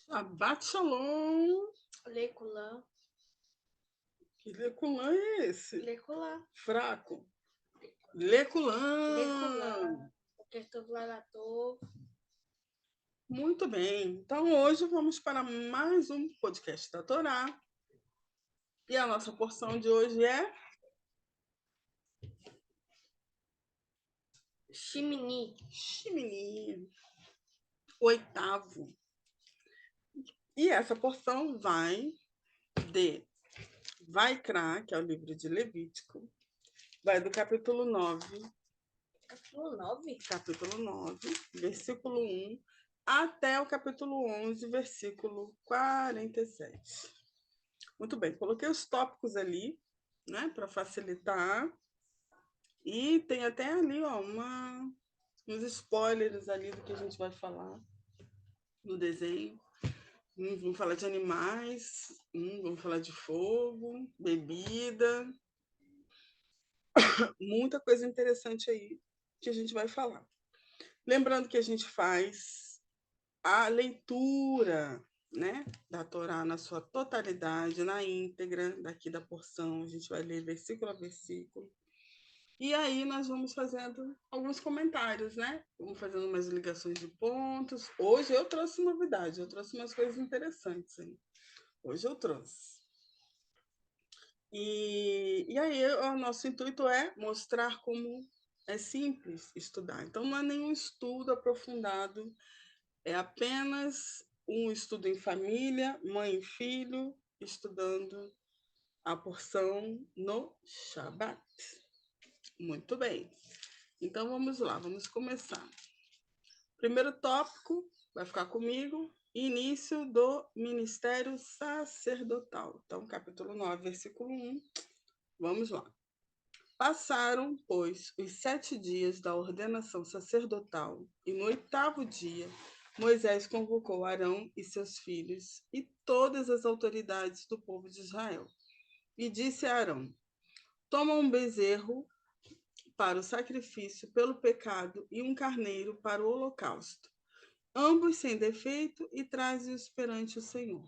Shabbat Shalom. Leculã. Que leculã é esse? Leculã. Fraco. Leculã. Leculã. Porque estou Vladatov. Muito bem. Então, hoje vamos para mais um podcast da Torá. E a nossa porção de hoje é Shimini. Shimini, oitavo. E essa porção vai de Vaikra, que é o livro de Levítico, vai do capítulo 9. Capítulo 9? Capítulo 9, versículo 1, até o capítulo 11, versículo 47. Muito bem, coloquei os tópicos ali, né, para facilitar. E tem até ali, ó, uns spoilers ali do que a gente vai falar no desenho. Vamos falar de animais, vamos falar de fogo, bebida, muita coisa interessante aí que a gente vai falar. Lembrando que a gente faz a leitura, né, da Torá na sua totalidade, na íntegra, daqui da porção, a gente vai ler versículo a versículo. E aí nós vamos fazendo alguns comentários, né? Vamos fazendo umas ligações de pontos. Hoje eu trouxe novidade, eu trouxe umas coisas interessantes aí. Hoje eu trouxe. E aí o nosso intuito é mostrar como é simples estudar. Então não é nenhum estudo aprofundado, é apenas um estudo em família, mãe e filho, estudando a porção no Shabat. Muito bem. Então vamos lá, vamos começar. Primeiro tópico, vai ficar comigo, início do ministério sacerdotal. Então, capítulo 9, versículo 1. Vamos lá. Passaram, pois, os 7 dias da ordenação sacerdotal, e no 8º dia, Moisés convocou Arão e seus filhos e todas as autoridades do povo de Israel. E disse a Arão: Toma um bezerro para o sacrifício pelo pecado e um carneiro para o holocausto, ambos sem defeito, e traze-os perante o Senhor.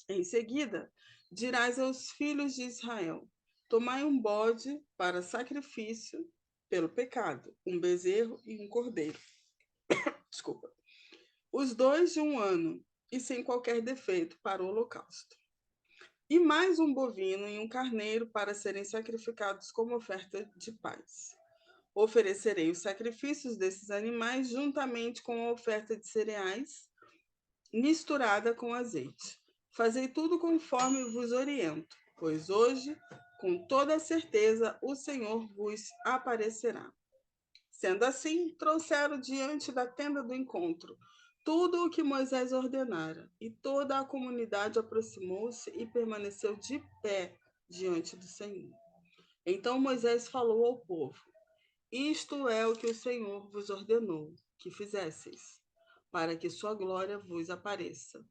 Em seguida, dirás aos filhos de Israel: Tomai um bode para sacrifício pelo pecado, um bezerro e um cordeiro. Desculpa. Os dois de 1 ano e sem qualquer defeito para o holocausto. E mais um bovino e um carneiro para serem sacrificados como oferta de paz. Oferecerei os sacrifícios desses animais juntamente com a oferta de cereais misturada com azeite. Fazei tudo conforme vos oriento, pois hoje, com toda certeza, o Senhor vos aparecerá. Sendo assim, trouxeram diante da tenda do encontro tudo o que Moisés ordenara, e toda a comunidade aproximou-se e permaneceu de pé diante do Senhor. Então Moisés falou ao povo: Isto é o que o Senhor vos ordenou que fizesseis, para que sua glória vos apareça.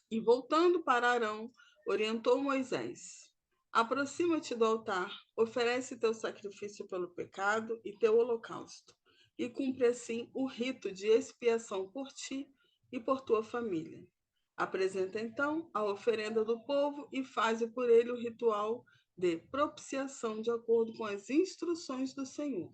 E voltando para Arão, orientou Moisés: Aproxima-te do altar, oferece teu sacrifício pelo pecado e teu holocausto, e cumpre assim o rito de expiação por ti e por tua família. Apresenta então a oferenda do povo e faze por ele o ritual de propiciação de acordo com as instruções do Senhor.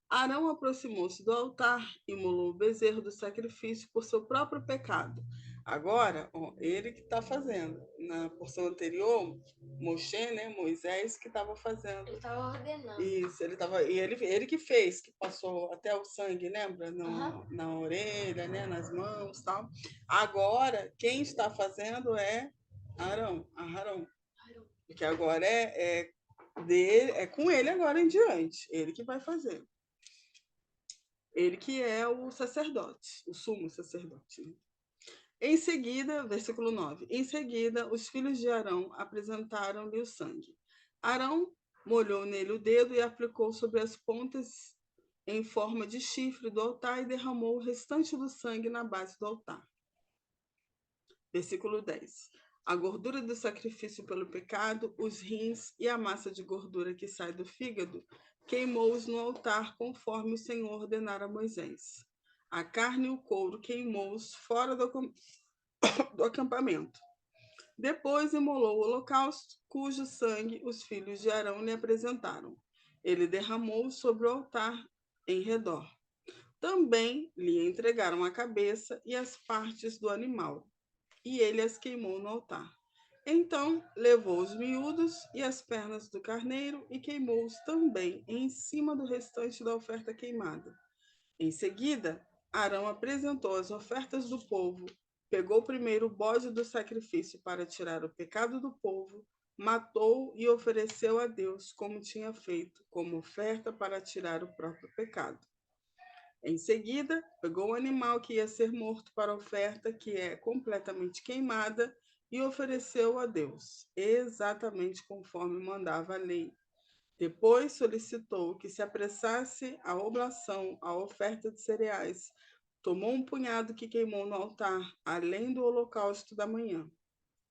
Arão aproximou-se do altar, imolou o bezerro do sacrifício por seu próprio pecado. Agora, ó, ele que está fazendo. Na porção anterior, Moshe, né, Moisés, que estava fazendo. Ele estava ordenando. Isso, ele que fez, que passou até o sangue, lembra? Na orelha, né, nas mãos, tal. Agora, quem está fazendo é Arão. Porque agora é com ele agora em diante. Ele que vai fazer. Ele que é o sacerdote, o sumo sacerdote. Né? Em seguida, versículo 9: Em seguida, os filhos de Arão apresentaram-lhe o sangue. Arão molhou nele o dedo e aplicou sobre as pontas em forma de chifre do altar e derramou o restante do sangue na base do altar. Versículo 10. A gordura do sacrifício pelo pecado, os rins e a massa de gordura que sai do fígado, queimou-os no altar, conforme o Senhor ordenara a Moisés. A carne e o couro queimou-os fora do acampamento. Depois imolou o holocausto, cujo sangue os filhos de Arão lhe apresentaram. Ele derramou sobre o altar em redor. Também lhe entregaram a cabeça e as partes do animal, e ele as queimou no altar. Então levou os miúdos e as pernas do carneiro e queimou-os também em cima do restante da oferta queimada. Em seguida, Arão apresentou as ofertas do povo, pegou primeiro o bode do sacrifício para tirar o pecado do povo, matou e ofereceu a Deus, como tinha feito, como oferta para tirar o próprio pecado. Em seguida, pegou o animal que ia ser morto para a oferta, que é completamente queimada, e ofereceu a Deus, exatamente conforme mandava a lei. Depois solicitou que se apressasse a oblação, a oferta de cereais. Tomou um punhado que queimou no altar, além do holocausto da manhã.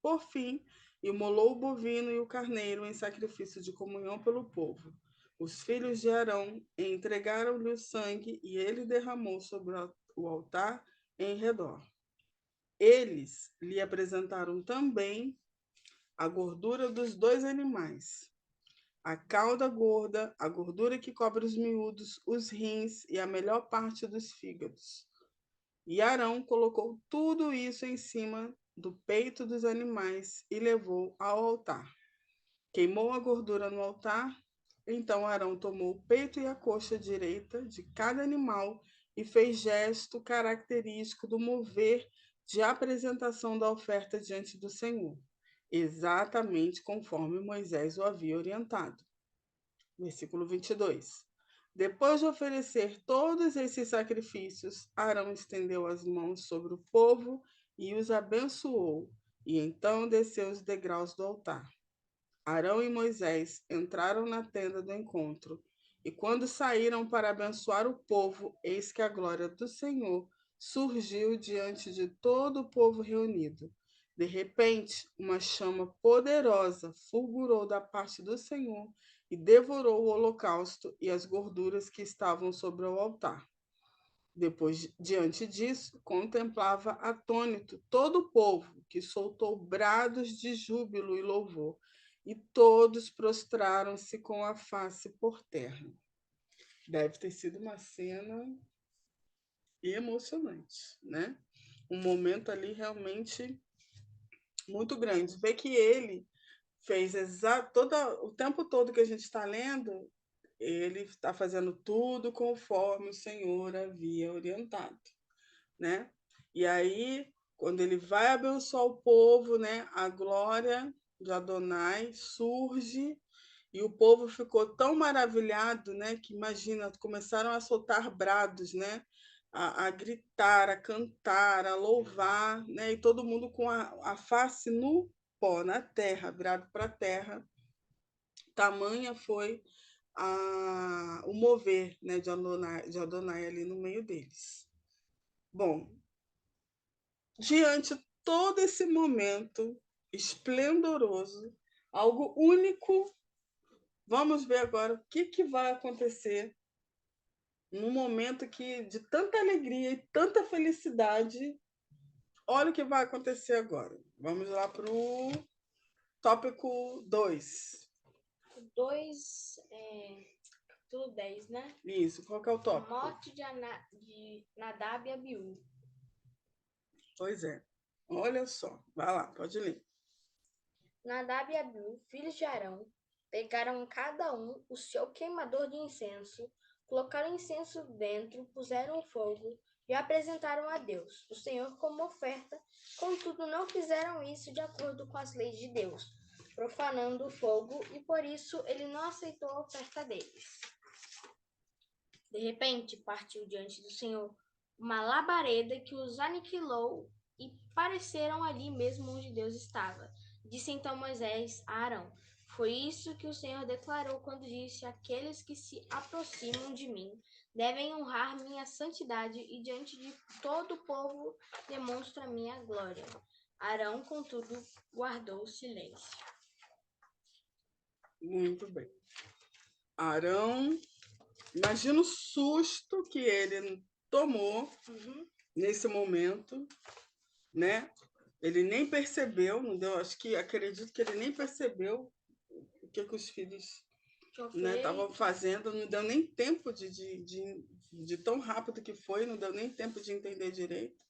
Por fim, imolou o bovino e o carneiro em sacrifício de comunhão pelo povo. Os filhos de Arão entregaram-lhe o sangue e ele derramou sobre o altar em redor. Eles lhe apresentaram também a gordura dos dois animais, a cauda gorda, a gordura que cobre os miúdos, os rins e a melhor parte dos fígados. E Arão colocou tudo isso em cima do peito dos animais e levou ao altar. Queimou a gordura no altar. Então Arão tomou o peito e a coxa direita de cada animal e fez gesto característico do mover de apresentação da oferta diante do Senhor, exatamente conforme Moisés o havia orientado. Versículo 22. Depois de oferecer todos esses sacrifícios, Arão estendeu as mãos sobre o povo e os abençoou, e então desceu os degraus do altar. Arão e Moisés entraram na tenda do encontro, e quando saíram para abençoar o povo, eis que a glória do Senhor surgiu diante de todo o povo reunido. De repente, uma chama poderosa fulgurou da parte do Senhor e devorou o holocausto e as gorduras que estavam sobre o altar. Depois, diante disso, contemplava atônito todo o povo, que soltou brados de júbilo e louvor, e todos prostraram-se com a face por terra. Deve ter sido uma cena emocionante, né? Um momento ali realmente muito grande. Ver que ele fez o tempo todo que a gente está lendo, ele está fazendo tudo conforme o Senhor havia orientado, né? E aí, quando ele vai abençoar o povo, né, a glória de Adonai surge e o povo ficou tão maravilhado, né, que imagina, começaram a soltar brados, né, a gritar, a cantar, a louvar, né, e todo mundo com a face no pó, na terra, virado para a terra. Tamanha foi o mover, né, de Adonai ali no meio deles. Bom, diante de todo esse momento esplendoroso, algo único, vamos ver agora o que vai acontecer num momento de tanta alegria e tanta felicidade. Olha o que vai acontecer agora. Vamos lá para o tópico 2. 2, capítulo 10, né? Isso, qual que é o A tópico? morte de Nadab e Abiú. Pois é. Olha só. Vai lá, pode ler. Nadab e Abiú, filhos de Arão, pegaram cada um o seu queimador de incenso, colocaram incenso dentro, puseram fogo e apresentaram a Deus, o Senhor, como oferta. Contudo, não fizeram isso de acordo com as leis de Deus, profanando o fogo, e por isso ele não aceitou a oferta deles. De repente, partiu diante do Senhor uma labareda que os aniquilou e pareceram ali mesmo onde Deus estava. Disse então Moisés a Arão: Foi isso que o Senhor declarou quando disse: Aqueles que se aproximam de mim devem honrar minha santidade, e diante de todo o povo demonstra minha glória. Arão, contudo, guardou silêncio. Muito bem. Arão, imagina o susto que ele tomou nesse momento, né? Ele nem percebeu, não deu, acredito que ele nem percebeu o que os filhos estavam fazendo, não deu nem tempo de tão rápido que foi, não deu nem tempo de entender direito.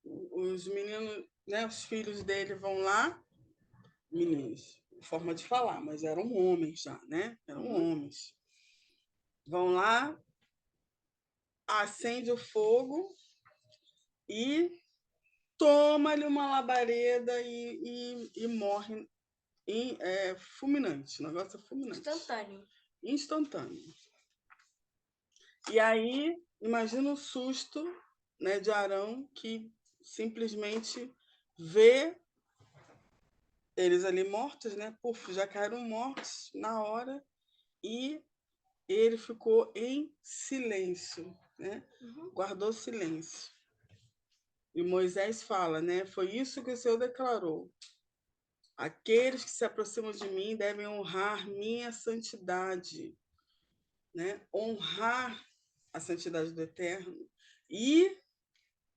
Os meninos, né, os filhos dele vão lá, meninos, forma de falar, mas eram homens já, né? Eram homens. Vão lá, acende o fogo e toma-lhe uma labareda e morre fulminante. O negócio é fulminante. Instantâneo. E aí, imagina o susto, né, de Arão, que simplesmente vê eles ali mortos, né? Puf, já caíram mortos na hora e ele ficou em silêncio, né? Guardou silêncio. E Moisés fala, né? Foi isso que o Senhor declarou. Aqueles que se aproximam de mim devem honrar minha santidade, né? Honrar a santidade do Eterno e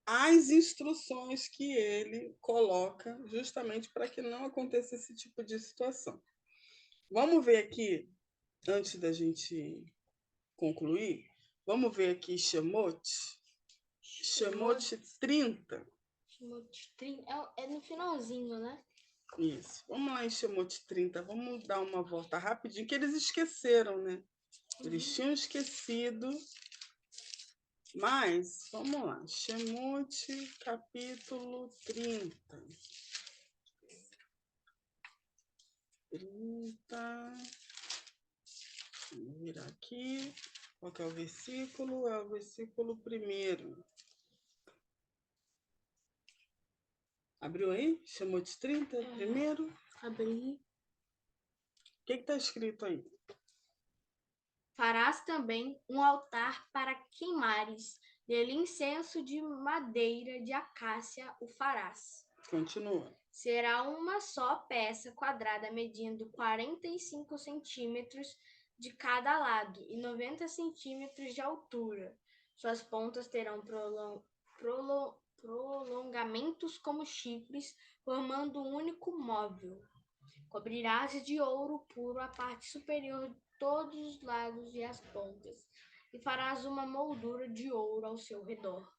as instruções que ele coloca justamente para que não aconteça esse tipo de situação. Vamos ver aqui, antes da gente concluir, vamos ver aqui Shemot 30. Shemot 30 é no finalzinho, né? Isso. Vamos lá em Shemot 30. Vamos dar uma volta rapidinho, que eles esqueceram, né? Eles tinham esquecido. Mas, vamos lá. Shemot, capítulo 30. 30. Vou virar aqui. Qual que é o versículo? É o versículo 1. Abriu aí? Shemot 30, primeiro? Abri. O que está escrito aí? Farás também um altar para queimares, dele incenso de madeira de acácia o farás. Continua. Será uma só peça quadrada medindo 45 centímetros de cada lado e 90 centímetros de altura. Suas pontas terão prolongamentos como chifres, formando um único móvel. Cobrirás de ouro puro a parte superior de todos os lados e as pontas, e farás uma moldura de ouro ao seu redor.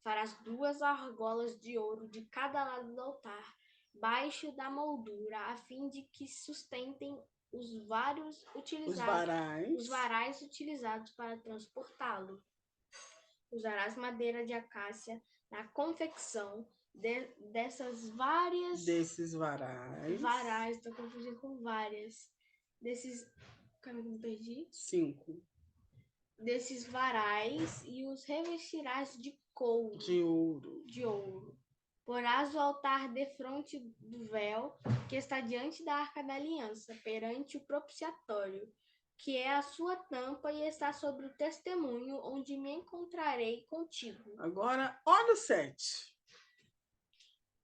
Farás 2 argolas de ouro de cada lado do altar, baixo da moldura, a fim de que sustentem os varais utilizados para transportá-lo. Usarás madeira de acácia na confecção desses varais, estou confundindo com várias. Calma que eu me perdi. 5. Desses varais e os revestirás de couro. De ouro. Porás o altar defronte do véu que está diante da Arca da Aliança, perante o propiciatório, que é a sua tampa e está sobre o testemunho, onde me encontrarei contigo. Agora, olha o 7.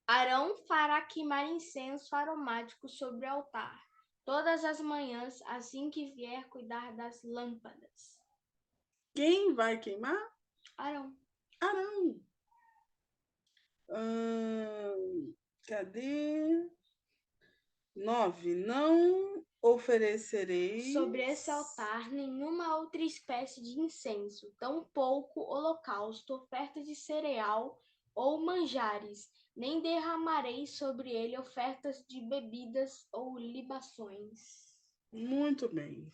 Arão fará queimar incenso aromático sobre o altar, todas as manhãs, assim que vier cuidar das lâmpadas. Quem vai queimar? Arão. Cadê? 9. Não oferecereis sobre esse altar nenhuma outra espécie de incenso, tampouco holocausto, oferta de cereal ou manjares, nem derramarei sobre ele ofertas de bebidas ou libações. Muito bem.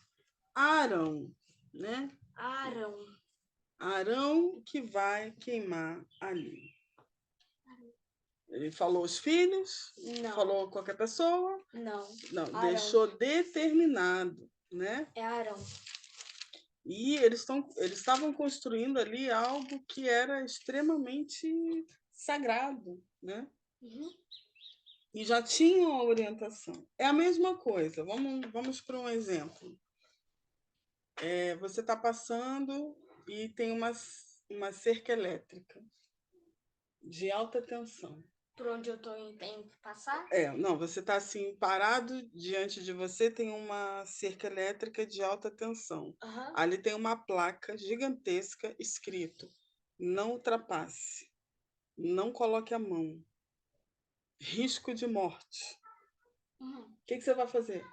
Arão, né? Arão que vai queimar ali. Ele falou os filhos? Não. Falou qualquer pessoa? Não. Não, deixou determinado, né? É Arão. E eles estavam construindo ali algo que era extremamente sagrado, né? E já tinham a orientação. É a mesma coisa. Vamos para um exemplo. Você está passando e tem uma cerca elétrica de alta tensão. Por onde eu tenho que passar? Não, você está assim, parado, diante de você tem uma cerca elétrica de alta tensão. Ali tem uma placa gigantesca escrito não ultrapasse, não coloque a mão, risco de morte. O que você vai fazer?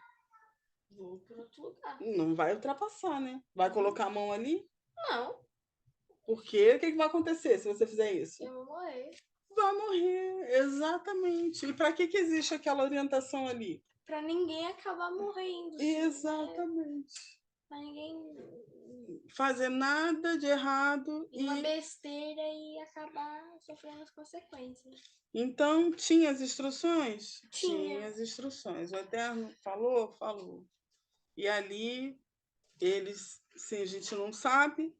Vou para outro lugar. Não vai ultrapassar, né? Vai colocar a mão ali? Não. Porque o que vai acontecer se você fizer isso? Eu vou morrer. Vai morrer, exatamente. E para que existe aquela orientação ali? Para ninguém acabar morrendo. Exatamente. Para ninguém fazer nada de errado uma besteira e acabar sofrendo as consequências. Então, tinha as instruções? Tinha as instruções. O Eterno falou? Falou. E ali, eles, sim, a gente não sabe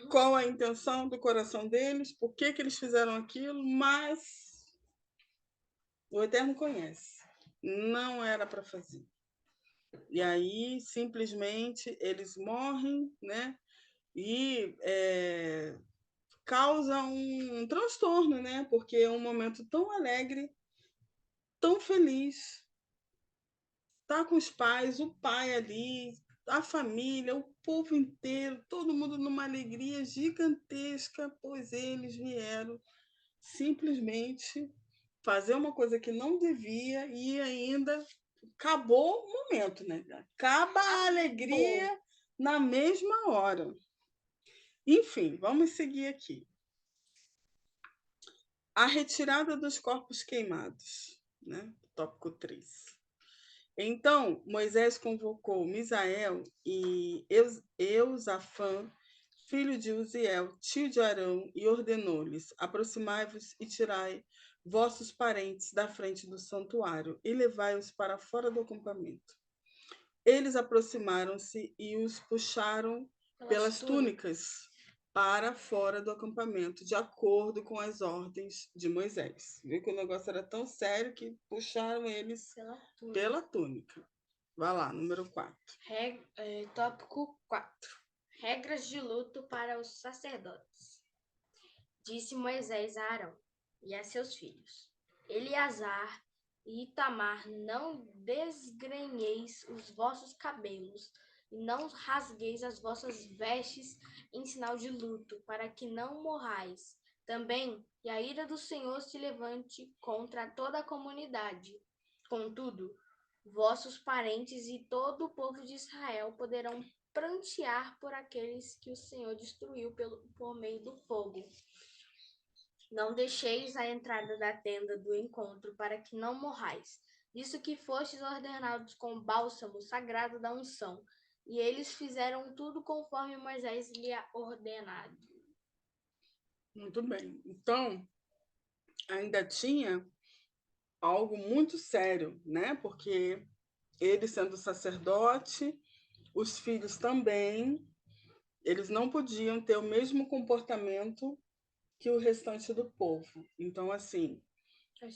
qual a intenção do coração deles, por que eles fizeram aquilo, mas o Eterno conhece. Não era para fazer. E aí, simplesmente, eles morrem, né? E causa um transtorno, né? Porque é um momento tão alegre, tão feliz. Tá com os pais, o pai ali, a família, o povo inteiro, todo mundo numa alegria gigantesca, pois eles vieram simplesmente fazer uma coisa que não devia e ainda acabou o momento, né? Acaba a alegria na mesma hora. Enfim, vamos seguir aqui. A retirada dos corpos queimados, né? Tópico 3. Então, Moisés convocou Misael e Eusafã, filho de Uziel, tio de Arão, e ordenou-lhes: aproximai-vos e tirai vossos parentes da frente do santuário e levai-os para fora do acampamento. Eles aproximaram-se e os puxaram pelas túnicas para fora do acampamento, de acordo com as ordens de Moisés. Viu que o negócio era tão sério que puxaram eles pela túnica. Vai lá, número 4. Tópico 4. Regras de luto para os sacerdotes. Disse Moisés a Arão e a seus filhos: Eleazar e Itamar, não desgrenheis os vossos cabelos e não rasgueis as vossas vestes em sinal de luto, para que não morrais. Também, e a ira do Senhor se levante contra toda a comunidade. Contudo, vossos parentes e todo o povo de Israel poderão prantear por aqueles que o Senhor destruiu por meio do fogo. Não deixeis a entrada da tenda do encontro, para que não morrais. Isso que fostes ordenados com o bálsamo sagrado da unção. E eles fizeram tudo conforme Moisés lhe ordenado. Muito bem. Então, ainda tinha algo muito sério, né? Porque ele sendo sacerdote, os filhos também, eles não podiam ter o mesmo comportamento que o restante do povo. Então, assim,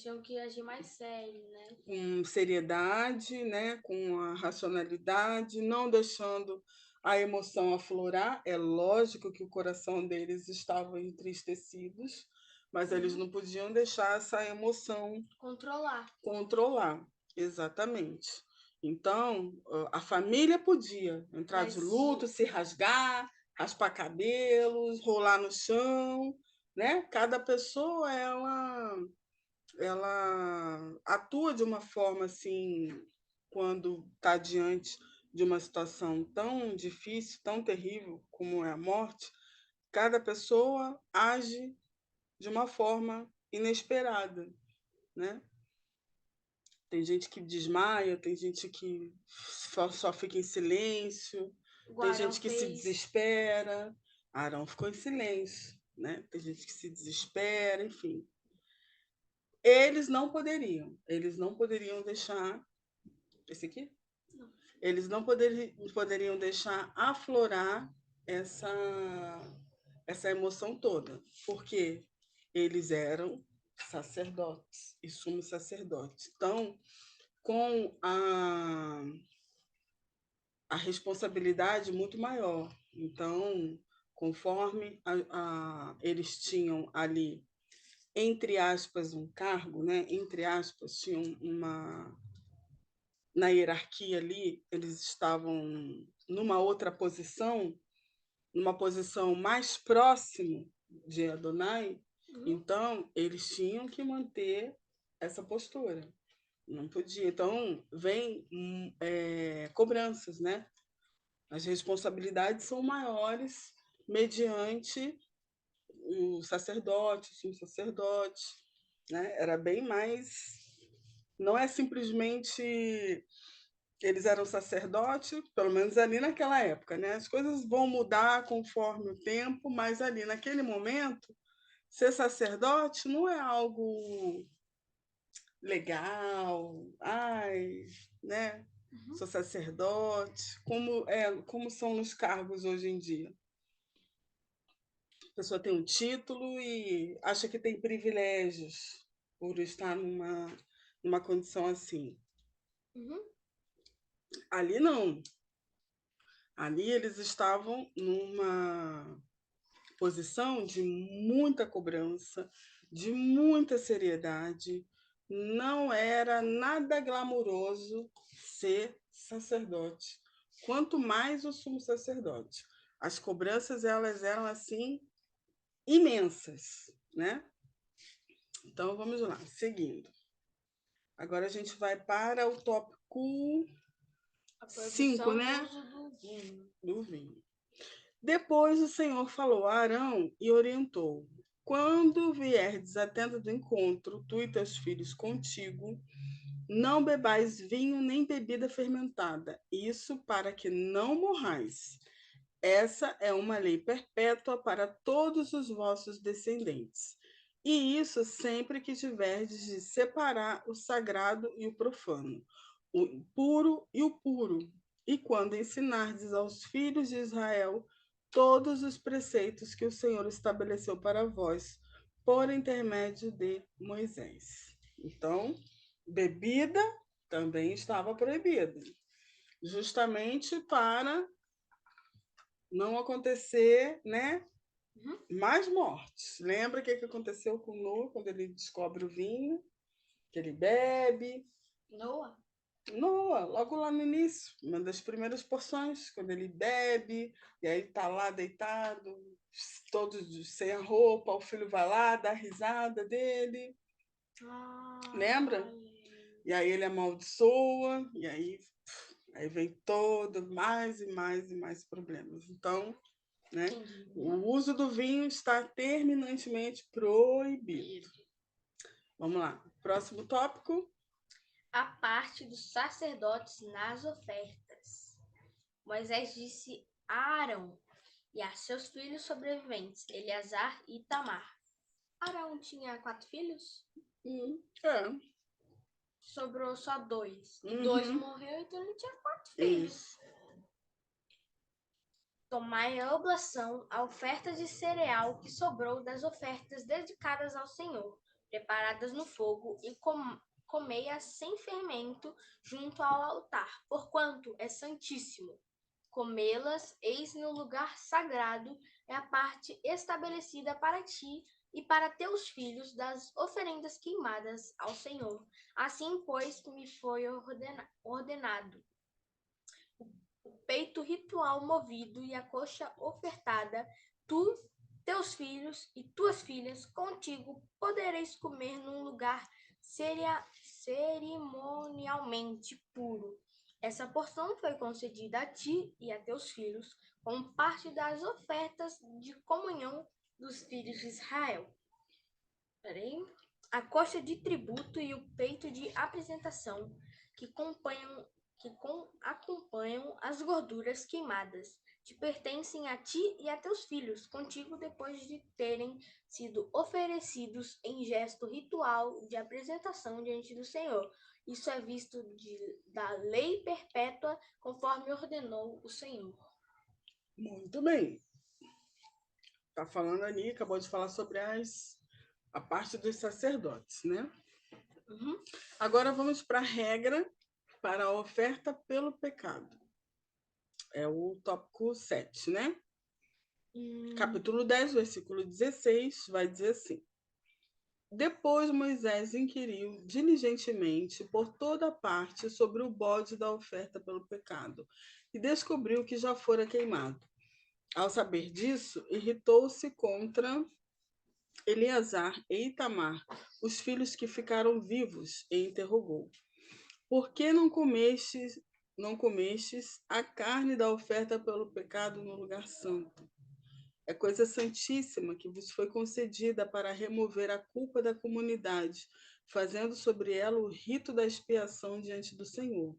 tinham que agir mais sério, né? Com seriedade, né? Com a racionalidade, não deixando a emoção aflorar. É lógico que o coração deles estava entristecidos, mas eles não podiam deixar essa emoção controlar. Exatamente. Então, a família podia entrar de luto, se rasgar, raspar cabelos, rolar no chão, né? Cada pessoa ela atua de uma forma assim, quando está diante de uma situação tão difícil, tão terrível como é a morte, cada pessoa age de uma forma inesperada, né? Tem gente que desmaia, tem gente que só fica em silêncio, tem gente que se desespera. Arão ficou em silêncio, né? Tem gente que se desespera, enfim. Eles não poderiam deixar. Esse aqui? Não. Eles não poderiam deixar aflorar essa emoção toda, porque eles eram sacerdotes e sumos sacerdotes. Então, com a responsabilidade muito maior. Então, conforme eles tinham ali, entre aspas, um cargo, né? Entre aspas, tinham na hierarquia ali, eles estavam numa outra posição, numa posição mais próximo de Adonai, então eles tinham que manter essa postura. Não podia. Então, vem cobranças, né? As responsabilidades são maiores mediante o sacerdote, o sumo sacerdote, né? Era bem mais. Não é simplesmente eles eram sacerdote, pelo menos ali naquela época, né? As coisas vão mudar conforme o tempo, mas ali naquele momento, ser sacerdote não é algo legal, ai, né? Sou sacerdote, como são nos cargos hoje em dia. A pessoa tem um título e acha que tem privilégios por estar numa condição assim. Ali não. Ali eles estavam numa posição de muita cobrança, de muita seriedade. Não era nada glamuroso ser sacerdote, quanto mais o sumo sacerdote. As cobranças elas eram assim imensas, né? Então vamos lá, seguindo. Agora a gente vai para o tópico 5, né? Do vinho. Depois o Senhor falou a Arão e orientou: quando vierdes à tenda do encontro, tu e teus filhos contigo, não bebais vinho nem bebida fermentada, isso para que não morrais. Essa é uma lei perpétua para todos os vossos descendentes. E isso sempre que tiverdes de separar o sagrado e o profano, o impuro e o puro, e quando ensinardes aos filhos de Israel todos os preceitos que o Senhor estabeleceu para vós, por intermédio de Moisés. Então, bebida também estava proibida, justamente para não acontecer, né, mais mortes. Lembra o que aconteceu com Noa quando ele descobre o vinho, que ele bebe? Noa, logo lá no início, uma das primeiras porções, quando ele bebe, e aí tá lá deitado, todo sem a roupa, o filho vai lá, dá a risada dele. Lembra? E aí ele amaldiçoa, e aí vem todo mais e mais e mais problemas. Então, né, o uso do vinho está terminantemente proibido. Vamos lá. Próximo tópico. a parte dos sacerdotes nas ofertas. Moisés disse a Arão e a seus filhos sobreviventes, Eleazar e Itamar. Arão tinha 4 filhos? Sobrou só 2. E 2 morreu, então ele tinha 4 filhos. Tomai a oblação, a oferta de cereal que sobrou das ofertas dedicadas ao Senhor, preparadas no fogo, e comei-as sem fermento junto ao altar, porquanto é santíssimo. Comê-las, eis no lugar sagrado, é a parte estabelecida para ti e para teus filhos das oferendas queimadas ao Senhor. Assim, pois, me foi ordenado. O peito ritual movido e a coxa ofertada, tu, teus filhos e tuas filhas contigo podereis comer num lugar cerimonialmente puro. Essa porção foi concedida a ti e a teus filhos como parte das ofertas de comunhão dos filhos de Israel. A coxa de tributo e o peito de apresentação que acompanham as gorduras queimadas te pertencem a ti e a teus filhos contigo depois de terem sido oferecidos em gesto ritual de apresentação diante do Senhor. Isso é visto da lei perpétua conforme ordenou o Senhor. Muito bem. Tá falando ali, acabou de falar sobre a parte dos sacerdotes, né? Agora vamos para a regra para a oferta pelo pecado. É o tópico 7, né? Capítulo 10, versículo 16, vai dizer assim: depois Moisés inquiriu diligentemente por toda parte sobre o bode da oferta pelo pecado e descobriu que já fora queimado. Ao saber disso, irritou-se contra Eleazar e Itamar, os filhos que ficaram vivos, e interrogou: Por que não comestes a carne da oferta pelo pecado no lugar santo? É coisa santíssima que vos foi concedida para remover a culpa da comunidade, fazendo sobre ela o rito da expiação diante do Senhor,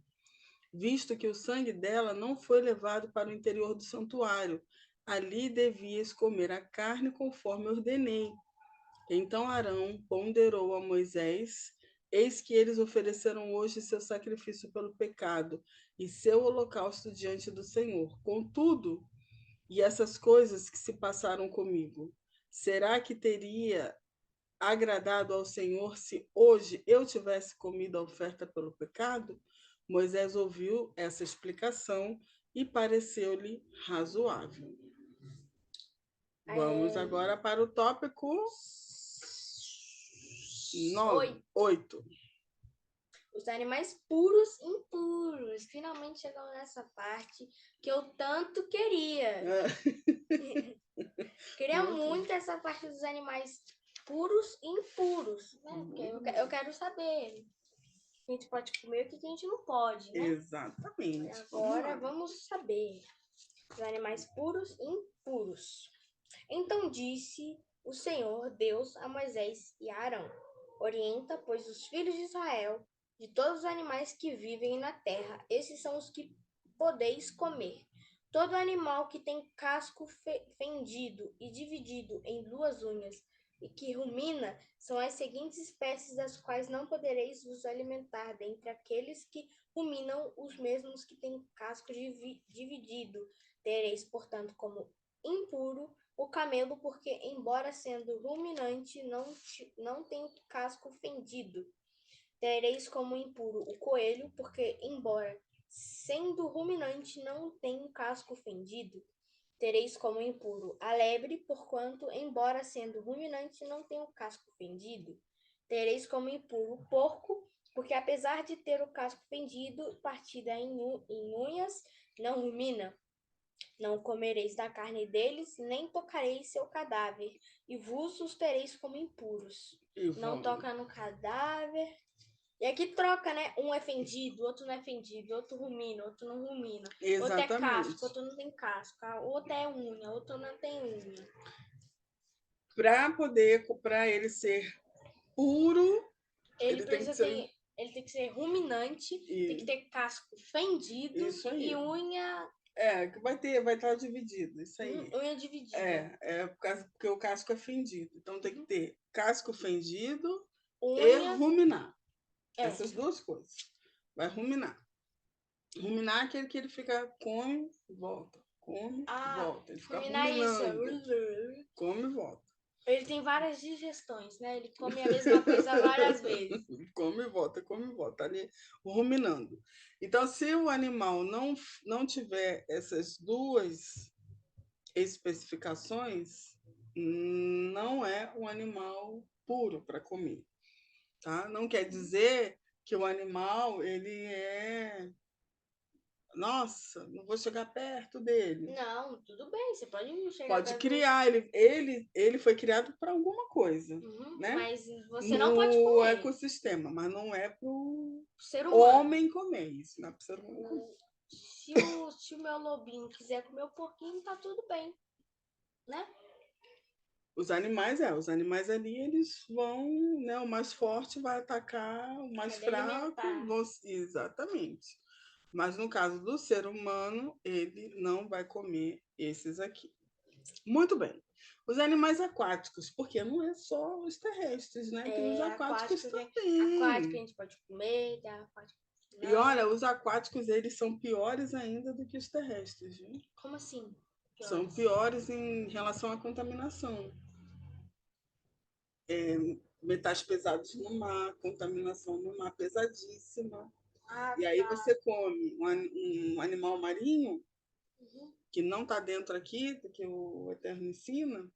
visto que o sangue dela não foi levado para o interior do santuário. Ali devias comer a carne conforme ordenei. Então Arão ponderou a Moisés: Eis que eles ofereceram hoje seu sacrifício pelo pecado e seu holocausto diante do Senhor. Contudo, e essas coisas que se passaram comigo, será que teria agradado ao Senhor se hoje eu tivesse comido a oferta pelo pecado? Moisés ouviu essa explicação e pareceu-lhe razoável. Vamos agora para o tópico 8. Os animais puros e impuros. Finalmente chegamos nessa parte que eu tanto queria. Queria muito essa parte dos animais puros e impuros, né? Porque eu quero saber o que a gente pode comer e o que a gente não pode, né? Exatamente. Agora vamos saber os animais puros e impuros. Então disse o Senhor Deus a Moisés e a Arão: Orienta, pois, os filhos de Israel de todos os animais que vivem na terra. Esses são os que podeis comer. Todo animal que tem casco fendido e dividido em duas unhas e que rumina são as seguintes espécies, das quais não podereis vos alimentar dentre aqueles que ruminam, os mesmos que têm casco dividido. Tereis, portanto, como impuro o camelo, porque, embora sendo ruminante, não tem casco fendido. Tereis como impuro o coelho, porque, embora sendo ruminante, não tem casco fendido. Tereis como impuro a lebre, porquanto, embora sendo ruminante, não tem o casco fendido. Tereis como impuro o porco, porque, apesar de ter o casco fendido, partida em unhas, não rumina. Não comereis da carne deles, nem tocareis seu cadáver, e vos os tereis como impuros. Não toca no cadáver. E aqui troca, né? Um é fendido, outro não é fendido, outro rumina, outro não rumina. Outro é casco, outro não tem casco. Outro é unha, outro não tem unha. Para ele ser puro, ele tem que ser ruminante, tem que ter casco fendido e unha. Que vai estar dividido, isso aí. Unha dividida. Porque o casco é fendido. Então tem que ter casco fendido unha, e ruminar. Essas duas coisas. Vai ruminar. Ruminar é aquele que ele fica, come, volta. Come, volta. Ele fica ruminando. Come e volta. Ele tem várias digestões, né? Ele come a mesma coisa várias vezes. Come e volta, ali ruminando. Então, se o animal não tiver essas duas especificações, não é um animal puro para comer, tá? Não quer dizer que o animal ele é nossa, não vou chegar perto dele. Não, tudo bem, você pode chegar Pode perto criar, ele foi criado para alguma coisa, né? Mas você não pode comer. No ecossistema, mas não é para o ser humano. Homem comer isso, não é para o ser humano. Se o meu lobinho quiser comer o porquinho, tá tudo bem, né? Os animais ali, eles vão, né? O mais forte vai atacar o mais fraco. Exatamente. Mas no caso do ser humano, ele não vai comer esses aqui. Muito bem. Os animais aquáticos, porque não é só os terrestres, né? Tem os aquáticos também. Aquático a gente pode comer, aquático não. E olha, os aquáticos, eles são piores ainda do que os terrestres, viu? Como assim? Piores? São piores em relação à contaminação. Metais pesados no mar, contaminação no mar pesadíssima. E aí você come um animal marinho, que não está dentro aqui, do que o Eterno ensina.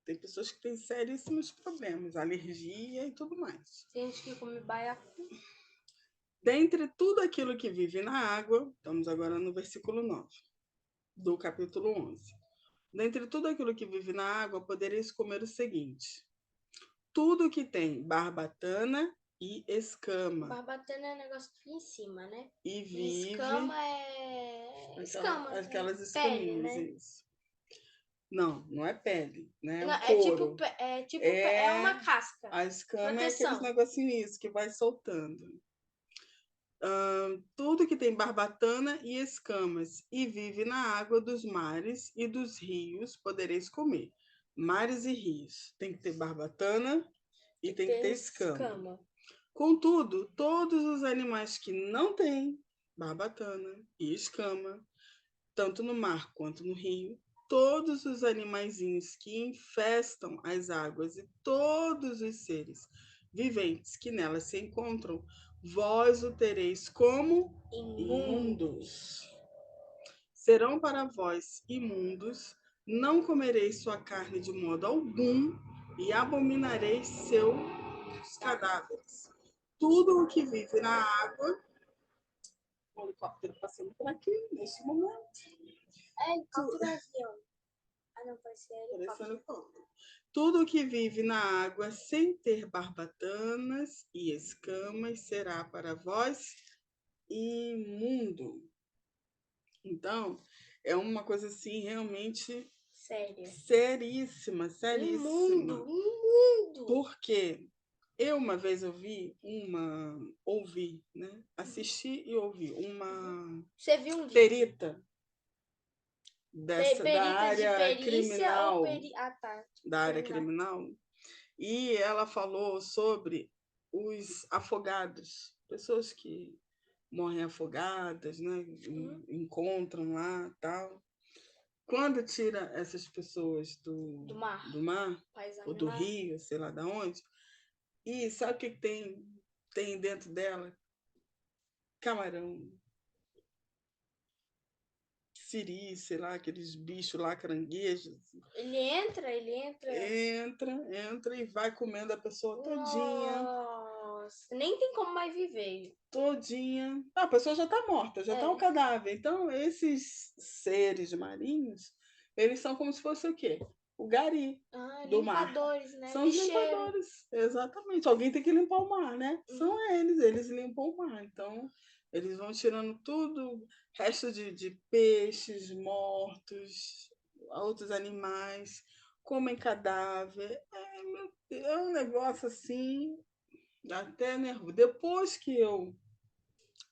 Tem pessoas que têm seríssimos problemas, alergia e tudo mais. Tem gente que come baiacu. Dentre tudo aquilo que vive na água, estamos agora no versículo 9 do capítulo 11. Dentre tudo aquilo que vive na água, podereis comer o seguinte: tudo que tem barbatana e escama. Barbatana é negócio que fica em cima, né? E E vive escama é... Escama, aquelas pele, escaminhas, né? isso. Não, não é pele, né? É Não, o couro. é uma casca. A escama é aqueles Proteção. negocinhos que vai soltando. Tudo que tem barbatana e escamas e vive na água dos mares e dos rios podereis comer. Mares e rios. Tem que ter barbatana e tem que ter escama. Contudo, todos os animais que não têm barbatana e escama, tanto no mar quanto no rio, todos os animaizinhos que infestam as águas e todos os seres viventes que nelas se encontram, vós o tereis como imundos. Serão para vós imundos, não comereis sua carne de modo algum e abominareis seus cadáveres. Tudo o que vive na água, o helicóptero passando por aqui neste momento. É helicóptero ou avião? Ah, não, pode ser helicóptero. Tudo que vive na água sem ter barbatanas e escamas será para vós imundo. Então, é uma coisa assim realmente séria. Seríssima. Imundo. Porque eu uma vez ouvi, né? Assisti e ouvi uma Você viu um vídeo? perita da Perita área de criminal, ou tá. da área criminal, e ela falou sobre os afogados, pessoas que morrem afogadas, né? Encontram lá, tal. Quando tira essas pessoas do mar ou do rio, sei lá de onde, e sabe o que tem dentro dela? Camarão, siri, sei lá, aqueles bichos lá, caranguejos. Ele entra. Entra e vai comendo a pessoa todinha. Nossa, nem tem como mais viver. Todinha. A pessoa já está morta, já está um cadáver. Então, esses seres marinhos, eles são como se fosse o quê? O gari do mar. Limpadores, né? São os limpadores, exatamente. Alguém tem que limpar o mar, né? São eles limpam o mar. Então, eles vão tirando tudo, resto de peixes mortos, outros animais, comem cadáver. É um negócio assim, até nervoso. Depois que eu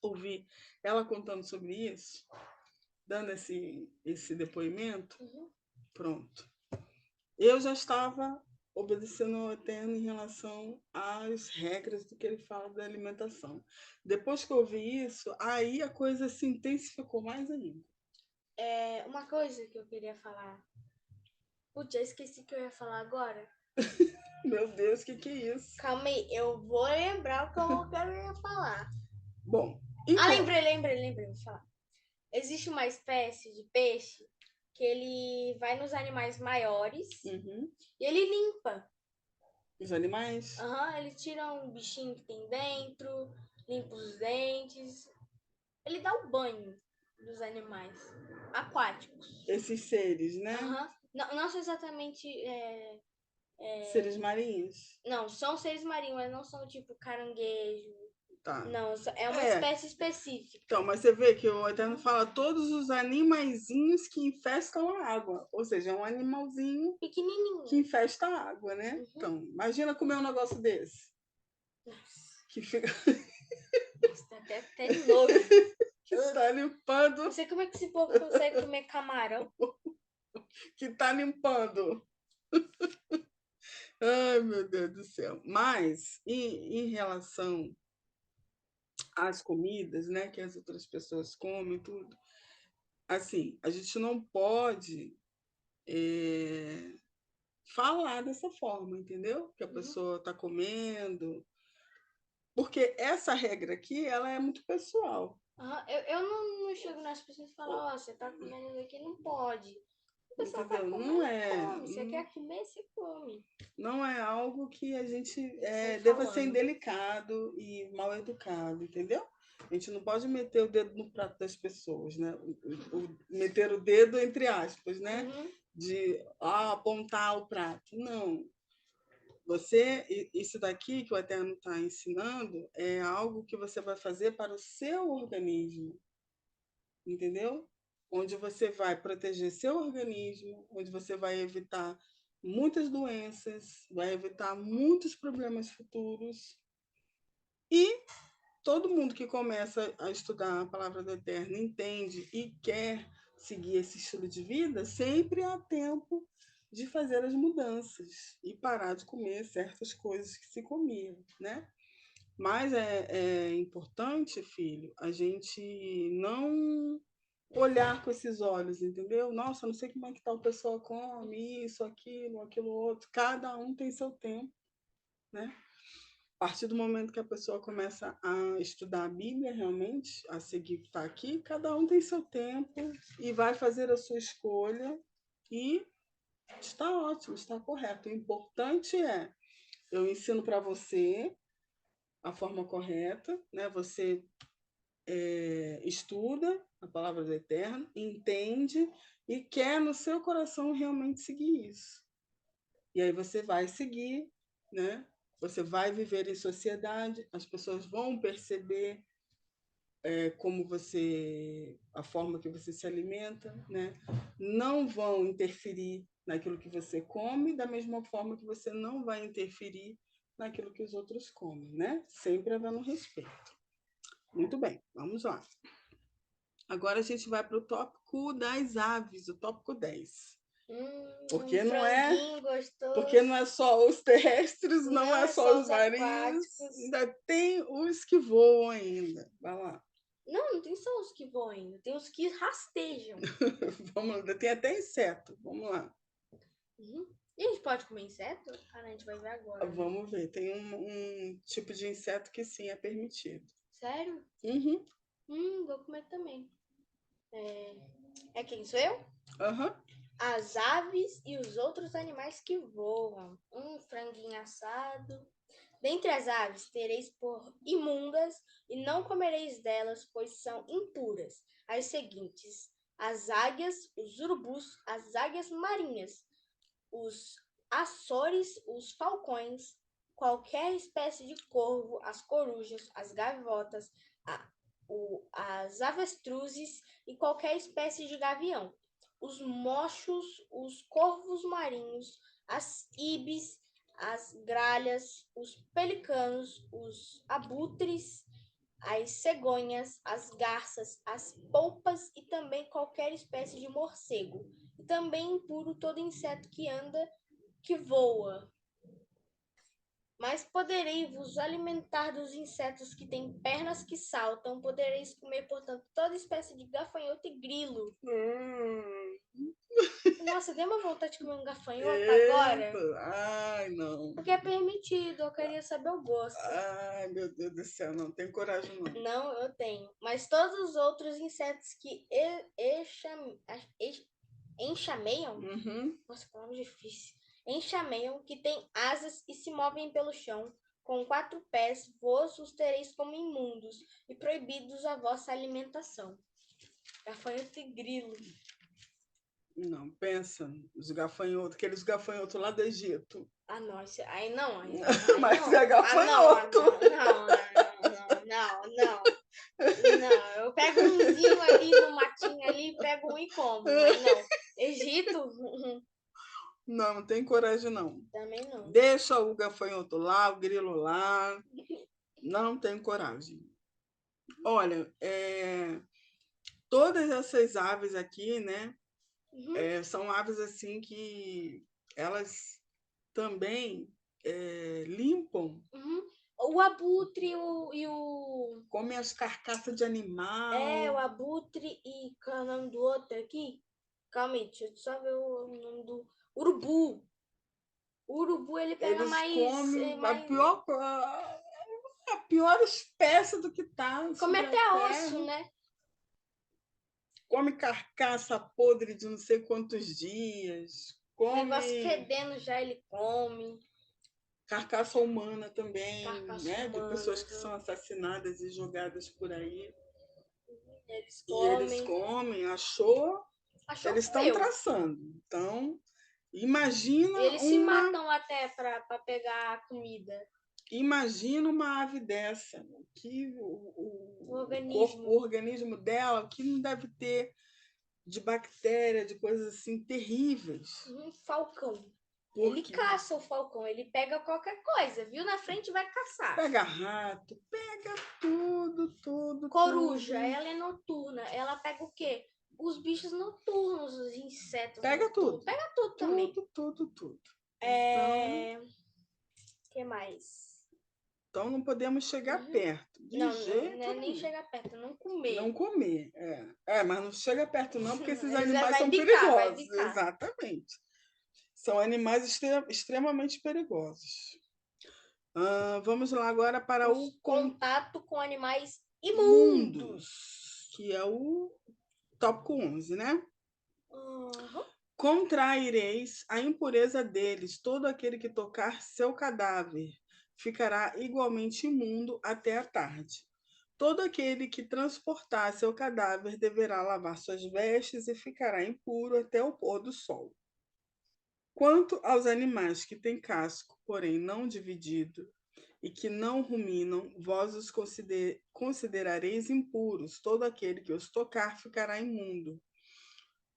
ouvi ela contando sobre isso, dando esse depoimento, pronto. Eu já estava obedecendo ao Eterno em relação às regras do que ele fala da alimentação. Depois que eu ouvi isso, aí a coisa se intensificou mais ainda. Uma coisa que eu queria falar. Putz, eu esqueci que eu ia falar agora. Meu Deus, o que é isso? Calma aí, eu vou lembrar o que eu ia falar. Bom, então... lembrei, vou falar. Existe uma espécie de peixe que ele vai nos animais maiores e ele limpa. Os animais? Ele tira um bichinho que tem dentro, limpa os dentes. Ele dá o banho dos animais aquáticos. Esses seres, né? Não são exatamente... seres marinhos? Não, são seres marinhos, mas não são tipo caranguejo. Tá. Não, é uma espécie específica. Então, mas você vê que o Eterno fala todos os animaizinhos que infestam a água. Ou seja, é um animalzinho pequenininho que infesta a água, né? Então, imagina comer um negócio desse. Nossa. Que fica... Nossa, até nojo. Que tá limpando. Não sei como é que esse povo consegue comer camarão. Que tá limpando. Ai, meu Deus do céu. Mas, em relação às comidas, né, que as outras pessoas comem, tudo, assim, a gente não pode falar dessa forma, entendeu? Que a pessoa está comendo. Porque essa regra aqui, ela é muito pessoal. Eu não chego nas pessoas e falo, você tá comendo isso aqui, não pode. A pessoa tá comendo, não é. Come. Você quer comer, você come. Não é algo que a gente deva ser indelicado e mal educado, entendeu? A gente não pode meter o dedo no prato das pessoas, né? Meter o dedo entre aspas, né? de apontar o prato. Não. Isso daqui que o Eterno está ensinando é algo que você vai fazer para o seu organismo, entendeu? Onde você vai proteger seu organismo, onde você vai evitar muitas doenças, vai evitar muitos problemas futuros. E todo mundo que começa a estudar a palavra do Eterno entende e quer seguir esse estilo de vida, sempre há tempo de fazer as mudanças e parar de comer certas coisas que se comiam, né? Mas é importante, filho, a gente não olhar com esses olhos, entendeu? Nossa, não sei como é que tal pessoa come isso, aquilo outro. Cada um tem seu tempo, né? A partir do momento que a pessoa começa a estudar a Bíblia, realmente, a seguir o que está aqui, cada um tem seu tempo e vai fazer a sua escolha e está ótimo, está correto. O importante é, eu ensino para você a forma correta, né? Você estuda a palavra do Eterno, entende e quer no seu coração realmente seguir isso. E aí você vai seguir, né? Você vai viver em sociedade, as pessoas vão perceber como você, a forma que você se alimenta, né? Não vão interferir naquilo que você come, da mesma forma que você não vai interferir naquilo que os outros comem, né? Sempre havendo respeito. Muito bem, vamos lá. Agora a gente vai para o tópico das aves, o tópico 10. Porque não é, porque não é só os terrestres, não é só os marinhos, ainda tem os que voam ainda. Vai lá. Não tem só os que voam ainda, tem os que rastejam. Vamos lá, tem até inseto. Vamos lá. Uhum. E a gente pode comer inseto? A gente vai ver agora. Vamos ver, tem um tipo de inseto que sim é permitido. Sério? Uhum. Vou comer também. Quem sou eu? Uhum. As aves e os outros animais que voam. Franguinho assado. Dentre as aves tereis por imundas e não comereis delas, pois são impuras. As seguintes: as águias, os urubus, as águias marinhas, os açores, os falcões, qualquer espécie de corvo, as corujas, as gaivotas, as avestruzes e qualquer espécie de gavião, os mochos, os corvos marinhos, as ibis, as gralhas, os pelicanos, os abutres, as cegonhas, as garças, as polpas e também qualquer espécie de morcego. E também impuro todo inseto que anda, que voa. Mas podereis vos alimentar dos insetos que têm pernas que saltam, podereis comer, portanto, toda espécie de gafanhoto e grilo. Nossa, deu uma vontade de comer um gafanhoto agora? Ai, não. Porque é permitido, eu queria saber o gosto. Ai, meu Deus do céu, não tenho coragem não. Não, eu tenho. Mas todos os outros insetos que enxameiam, nossa, que palavra difícil, enxameiam, que têm asas e se movem pelo chão, com 4 pés, vós os tereis como imundos, e proibidos a vossa alimentação. Gafanhoto e grilo. Não, pensa, os gafanhotos, aqueles gafanhotos lá do Egito. Ah, não, aí não. Mas não. é gafanhoto. Não, eu pego umzinho ali no matinho ali, pego um e como, mas não. Egito? Não, não tem coragem não. Também não. Deixa o gafanhoto lá, o grilo lá. Não tenho coragem. Olha, todas essas aves aqui, né? São aves assim que elas também limpam. O abutre e o... Comem as carcaças de animal. O abutre e... Qual é o nome do outro aqui? Calma aí, deixa eu só ver o nome do... Urubu. O urubu, ele pega Eles mais... comem a pior espécie do que tá. Come até osso, né? Come carcaça podre de não sei quantos dias. Come... Negócio fedendo já ele come. Carcaça humana também, Carcaça né? humana, de pessoas que são assassinadas e jogadas por aí. Eles comem. E eles comem, achou Cachorro eles estão meu. traçando. Então, imagina Eles se uma, matam até para pegar a comida. imagina uma ave dessa, que O o organismo. organismo dela, que não deve ter de bactéria, de coisas assim terríveis. Um falcão. Ele Porque caça o falcão, ele pega qualquer coisa, viu na frente e vai caçar. pega rato, pega tudo, Coruja, tudo. ela é noturna. Ela pega o quê? Os bichos noturnos, os insetos Pega noturnos. tudo. Pega tudo também. Tudo. Então, Que mais? então não podemos chegar perto, de Não, jeito não é nem nenhum. chegar perto, não comer. Não comer, mas não chega perto não, porque esses Eles animais vai são bicar, vai perigosos. bicar. Exatamente. São animais extremamente perigosos. Vamos lá agora para o contato com animais imundos. imundos, que é o tópico 11, né? Uhum. Contraireis a impureza deles, todo aquele que tocar seu cadáver ficará igualmente imundo até a tarde. Todo aquele que transportar seu cadáver deverá lavar suas vestes e ficará impuro até o pôr do sol. Quanto aos animais que têm casco, porém não dividido, e que não ruminam, vós os considerareis impuros. Todo aquele que os tocar ficará imundo.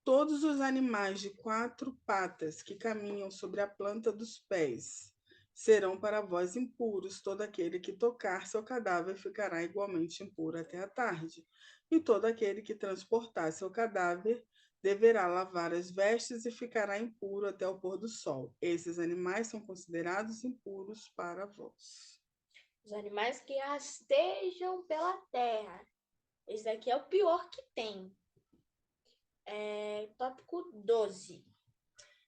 Todos os animais de 4 patas que caminham sobre a planta dos pés serão para vós impuros. Todo aquele que tocar seu cadáver ficará igualmente impuro até a tarde. E todo aquele que transportar seu cadáver deverá lavar as vestes e ficará impuro até o pôr do sol. Esses animais são considerados impuros para vós. Os animais que rastejam pela terra. Esse daqui é o pior que tem. Tópico 12.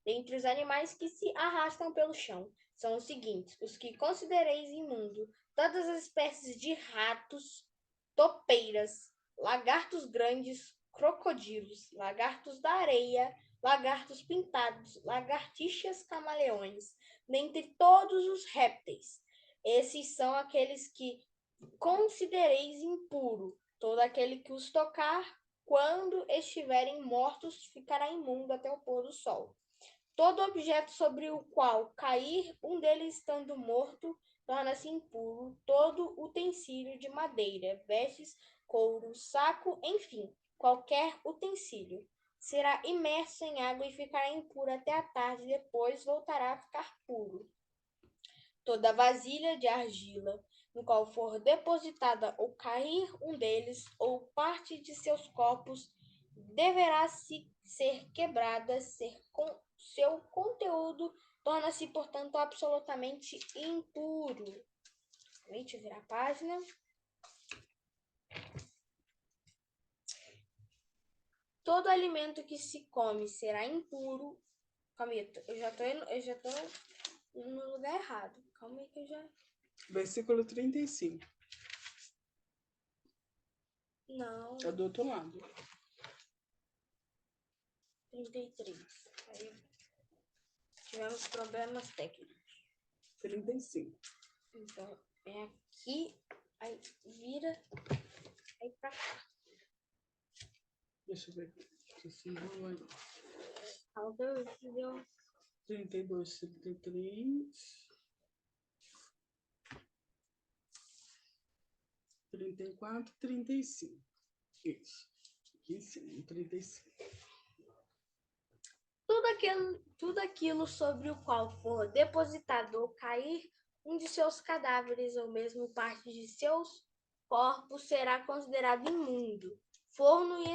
Dentre os animais que se arrastam pelo chão, são os seguintes: os que considereis imundo, todas as espécies de ratos, topeiras, lagartos grandes, crocodilos, lagartos da areia, lagartos pintados, lagartixas camaleões, dentre todos os répteis. Esses são aqueles que considereis impuro. Todo aquele que os tocar, quando estiverem mortos, ficará imundo até o pôr do sol. Todo objeto sobre o qual cair um deles estando morto torna-se impuro. Todo utensílio de madeira, vestes, couro, saco, enfim, qualquer utensílio será imerso em água e ficará impuro até a tarde, depois voltará a ficar puro. Toda vasilha de argila, no qual for depositada ou cair um deles, ou parte de seus corpos, deverá ser quebrada, seu conteúdo torna-se, portanto, absolutamente impuro. Deixa eu virar a página. Todo alimento que se come será impuro. Calma aí, eu já tô no lugar errado. Calma aí que eu já... Versículo 35. Não. É do outro lado. 33. Aí tivemos problemas técnicos. 35. Então, é aqui, aí vira, aí pra cá. Deixa eu ver. Falta, deu 32, 33. 34, 35. Isso. Aqui em cima, 35. tudo aquilo sobre o qual for depositado ou cair um de seus cadáveres ou mesmo parte de seus corpos será considerado imundo. Forno e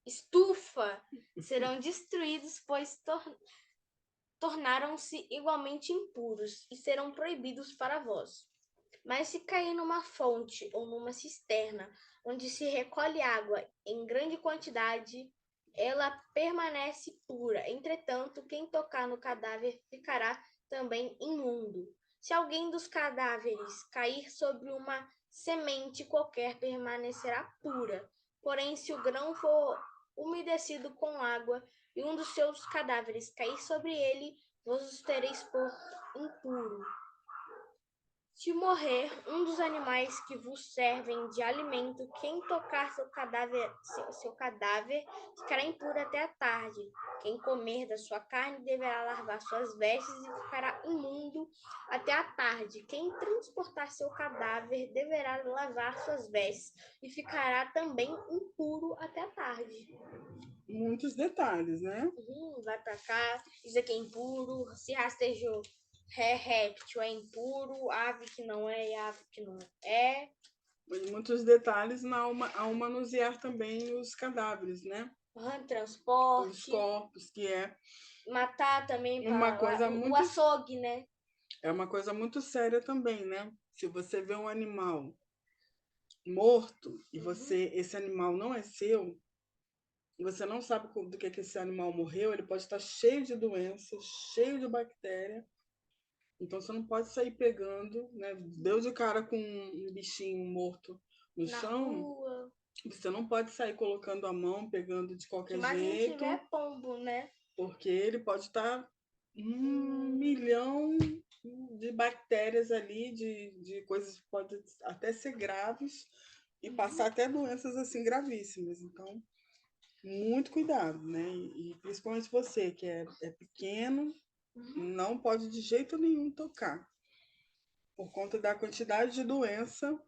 estufa serão destruídos, pois tornaram-se igualmente impuros e serão proibidos para vós. Mas se cair numa fonte ou numa cisterna, onde se recolhe água em grande quantidade, ela permanece pura. Entretanto, quem tocar no cadáver ficará também imundo. Se alguém dos cadáveres cair sobre uma semente qualquer, permanecerá pura. Porém, se o grão for umedecido com água e um dos seus cadáveres cair sobre ele, vos os tereis por impuro. Se morrer um dos animais que vos servem de alimento, quem tocar seu cadáver ficará impuro até a tarde. Quem comer da sua carne deverá lavar suas vestes e ficará imundo até a tarde. Quem transportar seu cadáver deverá lavar suas vestes e ficará também impuro até a tarde. Muitos detalhes, né? Vai pra cá, isso aqui é impuro, se rastejou réptil é impuro, ave que não é e ave que não é. Muitos detalhes ao manusear também os cadáveres, né? Transporte. Os corpos, que é matar também uma coisa o açougue, né? É uma coisa muito séria também, né? Se você vê um animal morto e esse animal não é seu, você não sabe do que esse animal morreu, ele pode estar cheio de doenças, cheio de bactéria. Então você não pode sair pegando, né? Deu de cara com um bichinho morto no chão, rua. Você não pode sair colocando a mão, pegando de qualquer jeito. Mas jeito. se tiver pombo, né? Porque ele pode estar 1 milhão de bactérias ali, de coisas que podem até ser graves e passar até doenças assim gravíssimas. Então, muito cuidado, né? E principalmente você, que é pequeno, não pode de jeito nenhum tocar, por conta da quantidade de doença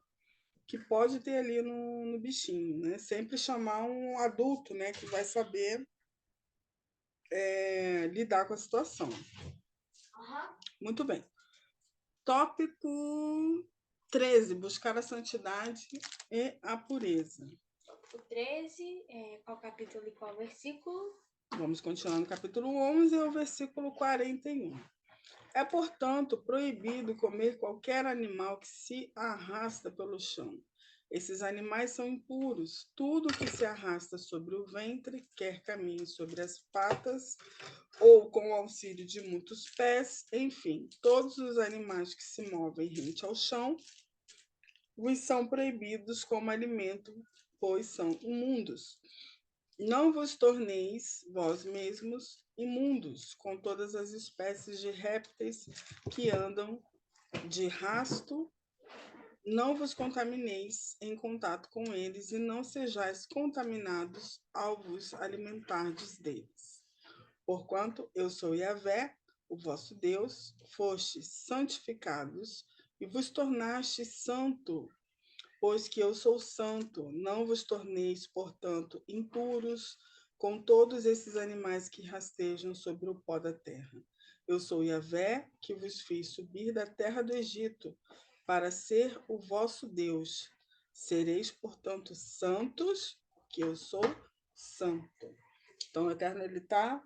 que pode ter ali no bichinho, né? Sempre chamar um adulto, né, que vai saber lidar com a situação. Muito bem. Tópico 13, buscar a santidade e a pureza. Tópico 13, qual capítulo e qual versículo? Vamos continuar no capítulo 11, o versículo 41. É, portanto, proibido comer qualquer animal que se arrasta pelo chão. Esses animais são impuros. Tudo que se arrasta sobre o ventre, quer caminhe sobre as patas, ou com o auxílio de muitos pés, enfim, todos os animais que se movem rente ao chão, vos são proibidos como alimento, pois são imundos. Não vos torneis vós mesmos imundos com todas as espécies de répteis que andam de rasto. Não vos contamineis em contato com eles e não sejais contaminados ao vos alimentardes deles. Porquanto eu sou Yahvé, o vosso Deus, fostes santificados e vos tornastes santo, pois que eu sou santo. Não vos torneis, portanto, impuros com todos esses animais que rastejam sobre o pó da terra. Eu sou Yahvé, que vos fiz subir da terra do Egito, para ser o vosso Deus. Sereis, portanto, santos, que eu sou santo. Então, o Eterno, ele está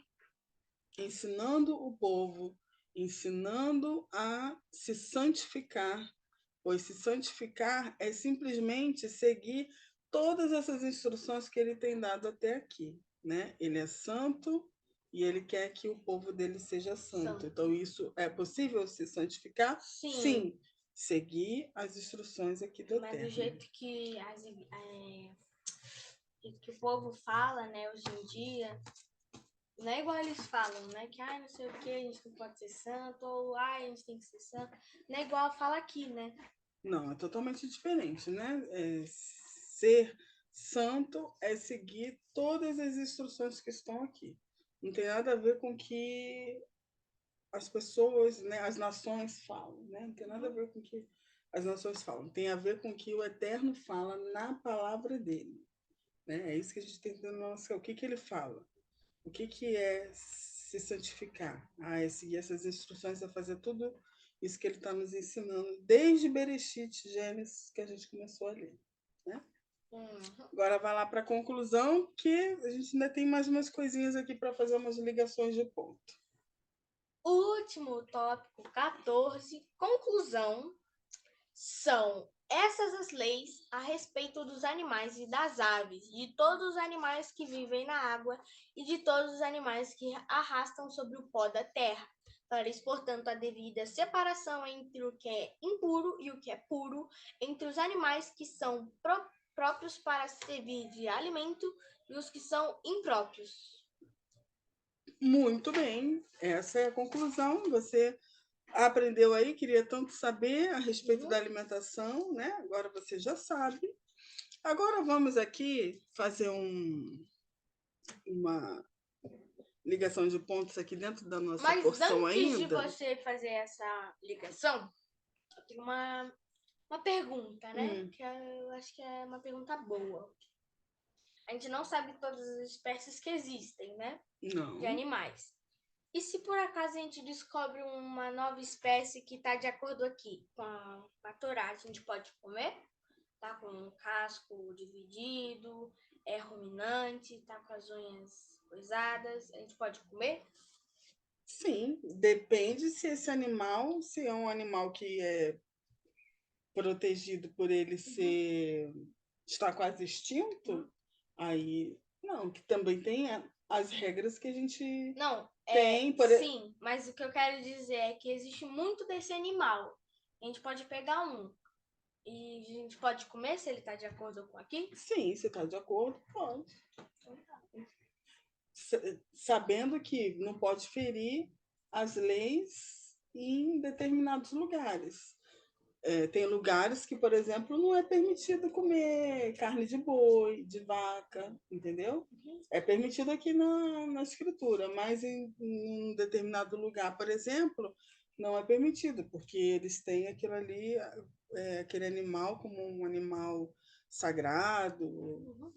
ensinando o povo, ensinando a se santificar, pois se santificar é simplesmente seguir todas essas instruções que ele tem dado até aqui, né? Ele é santo e ele quer que o povo dele seja santo. Então, isso é possível se santificar? Sim. Seguir as instruções aqui do Eterno. Mas do jeito que que o povo fala, né, hoje em dia, não é igual eles falam, né? Que não sei o que, a gente não pode ser santo, ou a gente tem que ser santo. Não é igual fala aqui, né? Não, é totalmente diferente, né? Ser santo é seguir todas as instruções que estão aqui. Não tem nada a ver com o que as pessoas, né, as nações falam, né? Não tem nada a ver com o que as nações falam. Tem a ver com o que o Eterno fala na palavra dele, né? É isso que a gente tem que entender. O que ele fala? O que é se santificar? É seguir essas instruções, é fazer tudo isso que ele está nos ensinando, desde Bereshit, Gênesis, que a gente começou a ler. Né? Agora vai lá para a conclusão, que a gente ainda tem mais umas coisinhas aqui para fazer umas ligações de ponto. Último tópico, 14, conclusão, são essas as leis a respeito dos animais e das aves, de todos os animais que vivem na água e de todos os animais que arrastam sobre o pó da terra. Fareis, portanto, a devida separação entre o que é impuro e o que é puro, entre os animais que são próprios para servir de alimento e os que são impróprios. Muito bem, essa é a conclusão. Você Aprendeu aí? Queria tanto saber a respeito da alimentação, né? Agora você já sabe. Agora vamos aqui fazer uma ligação de pontos aqui dentro da nossa Mas porção antes de ainda. você fazer essa ligação, eu tenho uma pergunta, né? Que eu acho que é uma pergunta boa. A gente não sabe todas as espécies que existem, né? Não. De animais. E se por acaso a gente descobre uma nova espécie que está de acordo aqui com a Torá, a gente pode comer? Tá com um casco dividido, é ruminante, tá com as unhas coisadas, a gente pode comer? Sim, depende se esse animal, se é um animal que é protegido por ele ser está quase extinto, aí não, que também tem as regras que a gente Não, tem, sim, mas o que eu quero dizer é que existe muito desse animal. A gente pode pegar um e a gente pode comer se ele tá de acordo com aqui? Sim, você está de acordo, pode. Sabendo que não pode ferir as leis em determinados lugares. Tem lugares que, por exemplo, não é permitido comer carne de boi, de vaca, entendeu? É permitido aqui na escritura, mas em um determinado lugar, por exemplo, não é permitido, porque eles têm aquilo ali, aquele animal como um animal sagrado,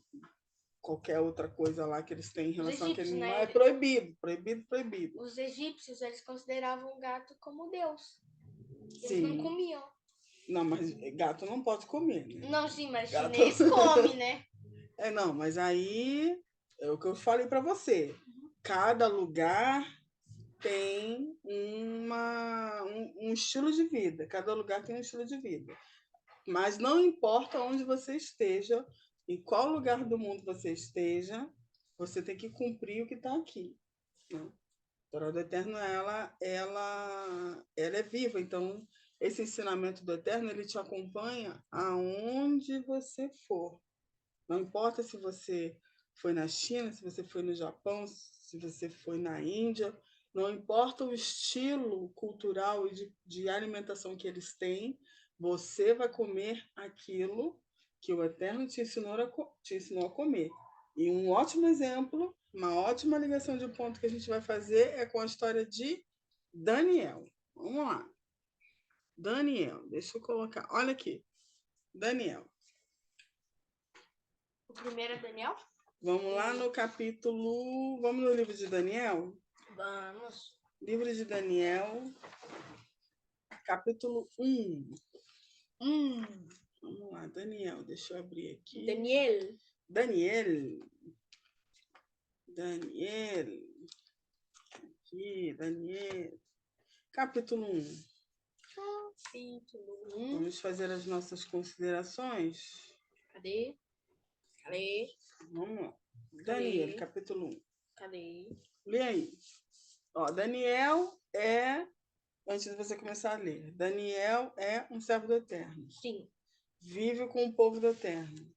qualquer outra coisa lá que eles têm em relação àquele egípcios, animal, né? é proibido, proibido, proibido. Os egípcios, eles consideravam o gato como Deus. Eles não Sim. comiam. Não, mas gato não pode comer, né? Não, sim, mas Gato... chinês come, né? Não, mas aí é o que eu falei para você. Cada lugar tem um estilo de vida. Cada lugar tem um estilo de vida. Mas não importa onde você esteja, em qual lugar do mundo você esteja, você tem que cumprir o que está aqui. Né? A Torá do Eterno, ela é viva. Então, esse ensinamento do Eterno, ele te acompanha aonde você for. Não importa se você foi na China, se você foi no Japão, se você foi na Índia, não importa o estilo cultural e de alimentação que eles têm, você vai comer aquilo que o Eterno te ensinou a comer. E um ótimo exemplo, uma ótima ligação de ponto que a gente vai fazer é com a história de Daniel. Vamos lá. Daniel, deixa eu colocar. Olha aqui. Daniel. O primeiro é Daniel? Vamos lá no capítulo. Vamos no livro de Daniel? Vamos. Livro de Daniel, capítulo 1. Vamos lá, Daniel, deixa eu abrir aqui. Daniel. Daniel. Aqui, Daniel. Capítulo 1. Capítulo 1. Vamos fazer as nossas considerações. Cadê? Vamos lá. Daniel, capítulo 1. Cadê? Lê aí. Ó, Daniel é, antes de você começar a ler, Daniel é um servo do Eterno. Sim. Vive com o povo do Eterno.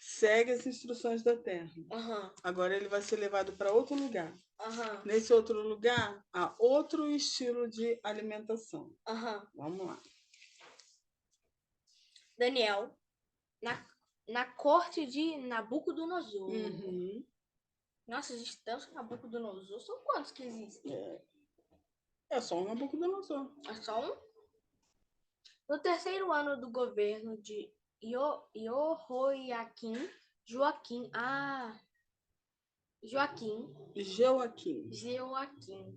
Segue as instruções do Eterno. Agora ele vai ser levado para outro lugar. Nesse outro lugar, há outro estilo de alimentação. Vamos lá. Daniel, na corte de Nabucodonosor. Nossa, existe tantos Nabucodonosor. São quantos que existem? É só um Nabucodonosor. É só um? No terceiro ano do governo de Jeoaquim,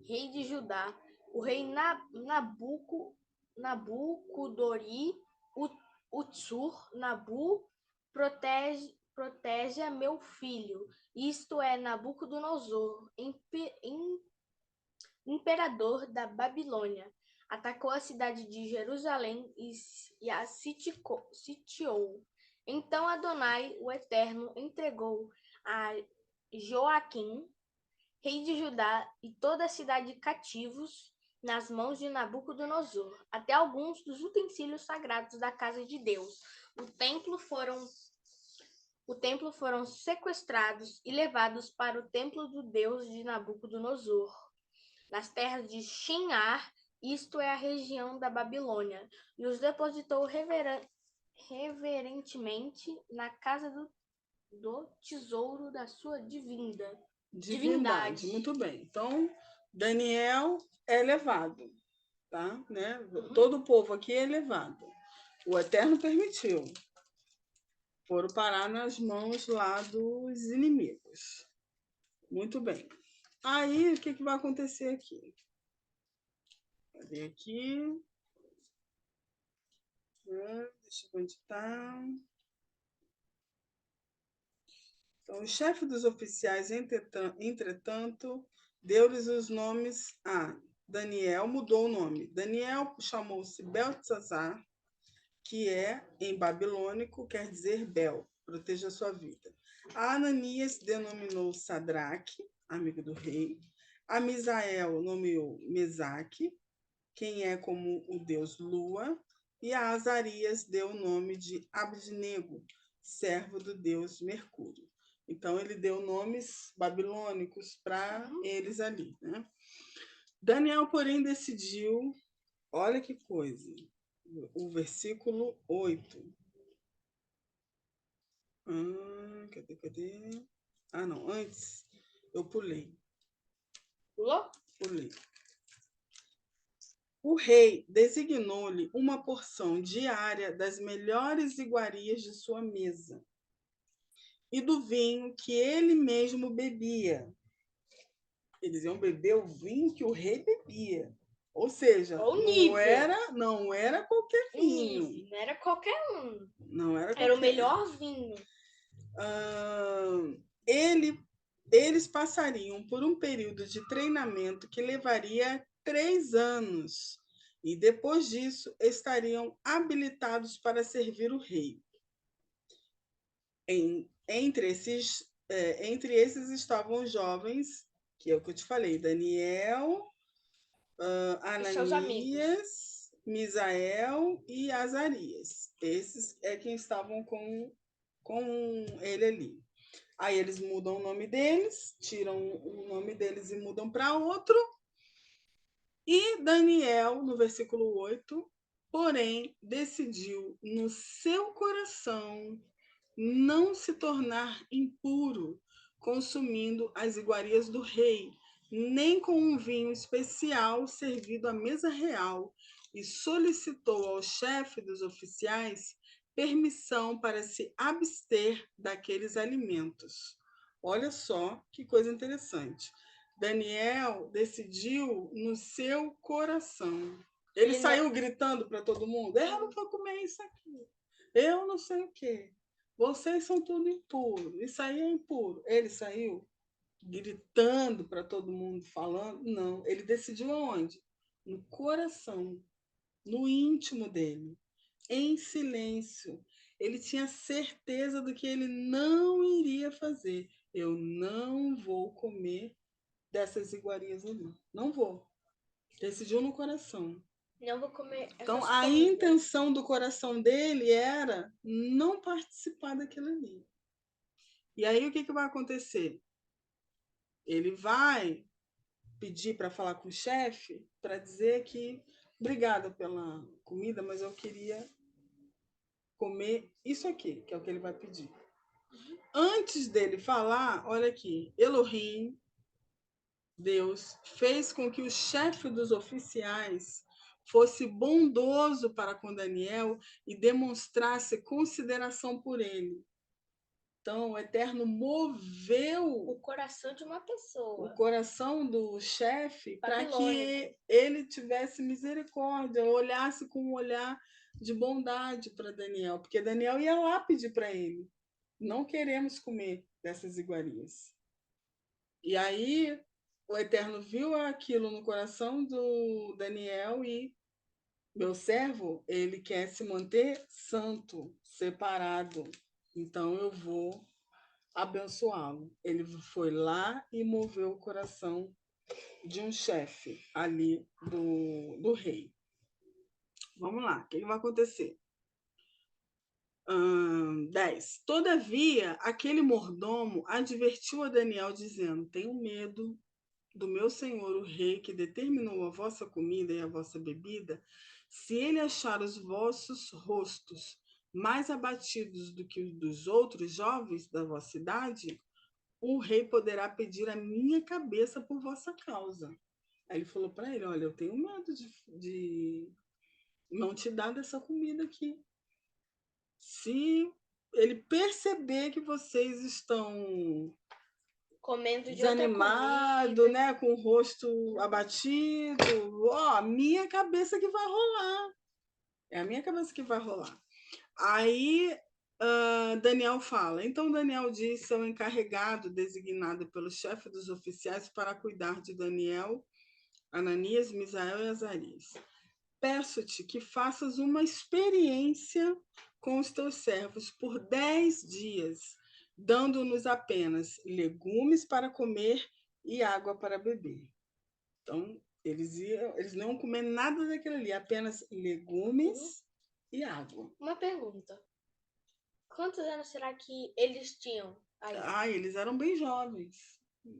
rei de Judá, o rei Nabucodori, Nabu, protege meu filho, isto é, Nabucodonosor, imperador da Babilônia, atacou a cidade de Jerusalém e a sitiou. Então Adonai, o Eterno, entregou a Joaquim, rei de Judá, e toda a cidade cativos nas mãos de Nabucodonosor. Até alguns dos utensílios sagrados da casa de Deus, o templo foram sequestrados e levados para o templo do Deus de Nabucodonosor, nas terras de Shinar, isto é, a região da Babilônia, e os depositou reverentemente na casa do tesouro da sua Divindade, muito bem. Então, Daniel é levado, tá? Né? Todo o povo aqui é levado. O Eterno permitiu. Foram parar nas mãos lá dos inimigos. Muito bem. Aí, o que vai acontecer aqui? Cadê aqui? Deixa eu ver onde está. Então, o chefe dos oficiais, entretanto, deu-lhes os nomes a Daniel, mudou o nome. Daniel chamou-se Beltesazar, que em babilônico quer dizer Bel, proteja a sua vida. A Ananias denominou Sadraque, amigo do rei. A Misael nomeou Mesaque, quem é como o deus Lua. E a Azarias deu o nome de Abednego, servo do deus Mercúrio. Então, ele deu nomes babilônicos para eles ali. Né? Daniel, porém, decidiu, olha que coisa, o versículo 8. Cadê? Ah, não, antes eu pulei. Pulou? Pulei. O rei designou-lhe uma porção diária das melhores iguarias de sua mesa e do vinho que ele mesmo bebia. Eles iam beber o vinho que o rei bebia. Ou seja, não era qualquer vinho. Não era qualquer um. Não era qualquer... Era o melhor vinho. Eles passariam por um período de treinamento que levaria 3 anos. E depois disso, estariam habilitados para servir o rei. Entre esses estavam os jovens, que é o que eu te falei, Daniel, Ananias, Misael e Azarias. Esses é quem estavam com ele ali. Aí eles mudam o nome deles, tiram o nome deles e mudam para outro. E Daniel, no versículo 8, porém, decidiu no seu coração não se tornar impuro, consumindo as iguarias do rei, nem com um vinho especial servido à mesa real, e solicitou ao chefe dos oficiais permissão para se abster daqueles alimentos. Olha só que coisa interessante. Daniel decidiu no seu coração. Ele saiu gritando para todo mundo: eu não vou comer isso aqui. Eu não sei o quê. Vocês são tudo impuro. Isso aí é impuro. Ele saiu gritando para todo mundo, falando. Não, ele decidiu aonde? No coração, no íntimo dele, em silêncio. Ele tinha certeza do que ele não iria fazer. Eu não vou comer dessas iguarias ali. Não vou. Decidiu no coração. Não vou comer essas Então, a intenção do coração dele era não participar daquilo ali. E aí, o que vai acontecer? Ele vai pedir para falar com o chefe para dizer que obrigada pela comida, mas eu queria comer isso aqui, que é o que ele vai pedir. Antes dele falar, olha aqui, Elohim, Deus, fez com que o chefe dos oficiais fosse bondoso para com Daniel e demonstrasse consideração por ele. Então, o Eterno moveu o coração de uma pessoa, o coração do chefe, para que ele tivesse misericórdia, olhasse com um olhar de bondade para Daniel, porque Daniel ia lá pedir para ele: não queremos comer dessas iguarias. E aí o Eterno viu aquilo no coração do Daniel e meu servo, ele quer se manter santo, separado. Então eu vou abençoá-lo. Ele foi lá e moveu o coração de um chefe ali do rei. Vamos lá, o que vai acontecer? 10. Todavia, aquele mordomo advertiu a Daniel, dizendo: tenho medo do meu senhor o rei, que determinou a vossa comida e a vossa bebida, se ele achar os vossos rostos mais abatidos do que os dos outros jovens da vossa idade, o rei poderá pedir a minha cabeça por vossa causa. Aí ele falou para ele: olha, eu tenho medo de não te dar dessa comida aqui. Se ele perceber que vocês estão Comendo de outra desanimado, comida. né, com o rosto abatido, ó, a minha cabeça que vai rolar. É a minha cabeça que vai rolar. Aí Daniel fala. Então Daniel disse ao encarregado designado pelo chefe dos oficiais para cuidar de Daniel, Ananias, Misael e Azarias: peço-te que faças uma experiência com os teus servos por 10 dias, dando-nos apenas legumes para comer e água para beber. Então, eles não iam comer nada daquilo ali, apenas legumes e água. Uma pergunta. Quantos anos será que eles tinham aí? Eles eram bem jovens.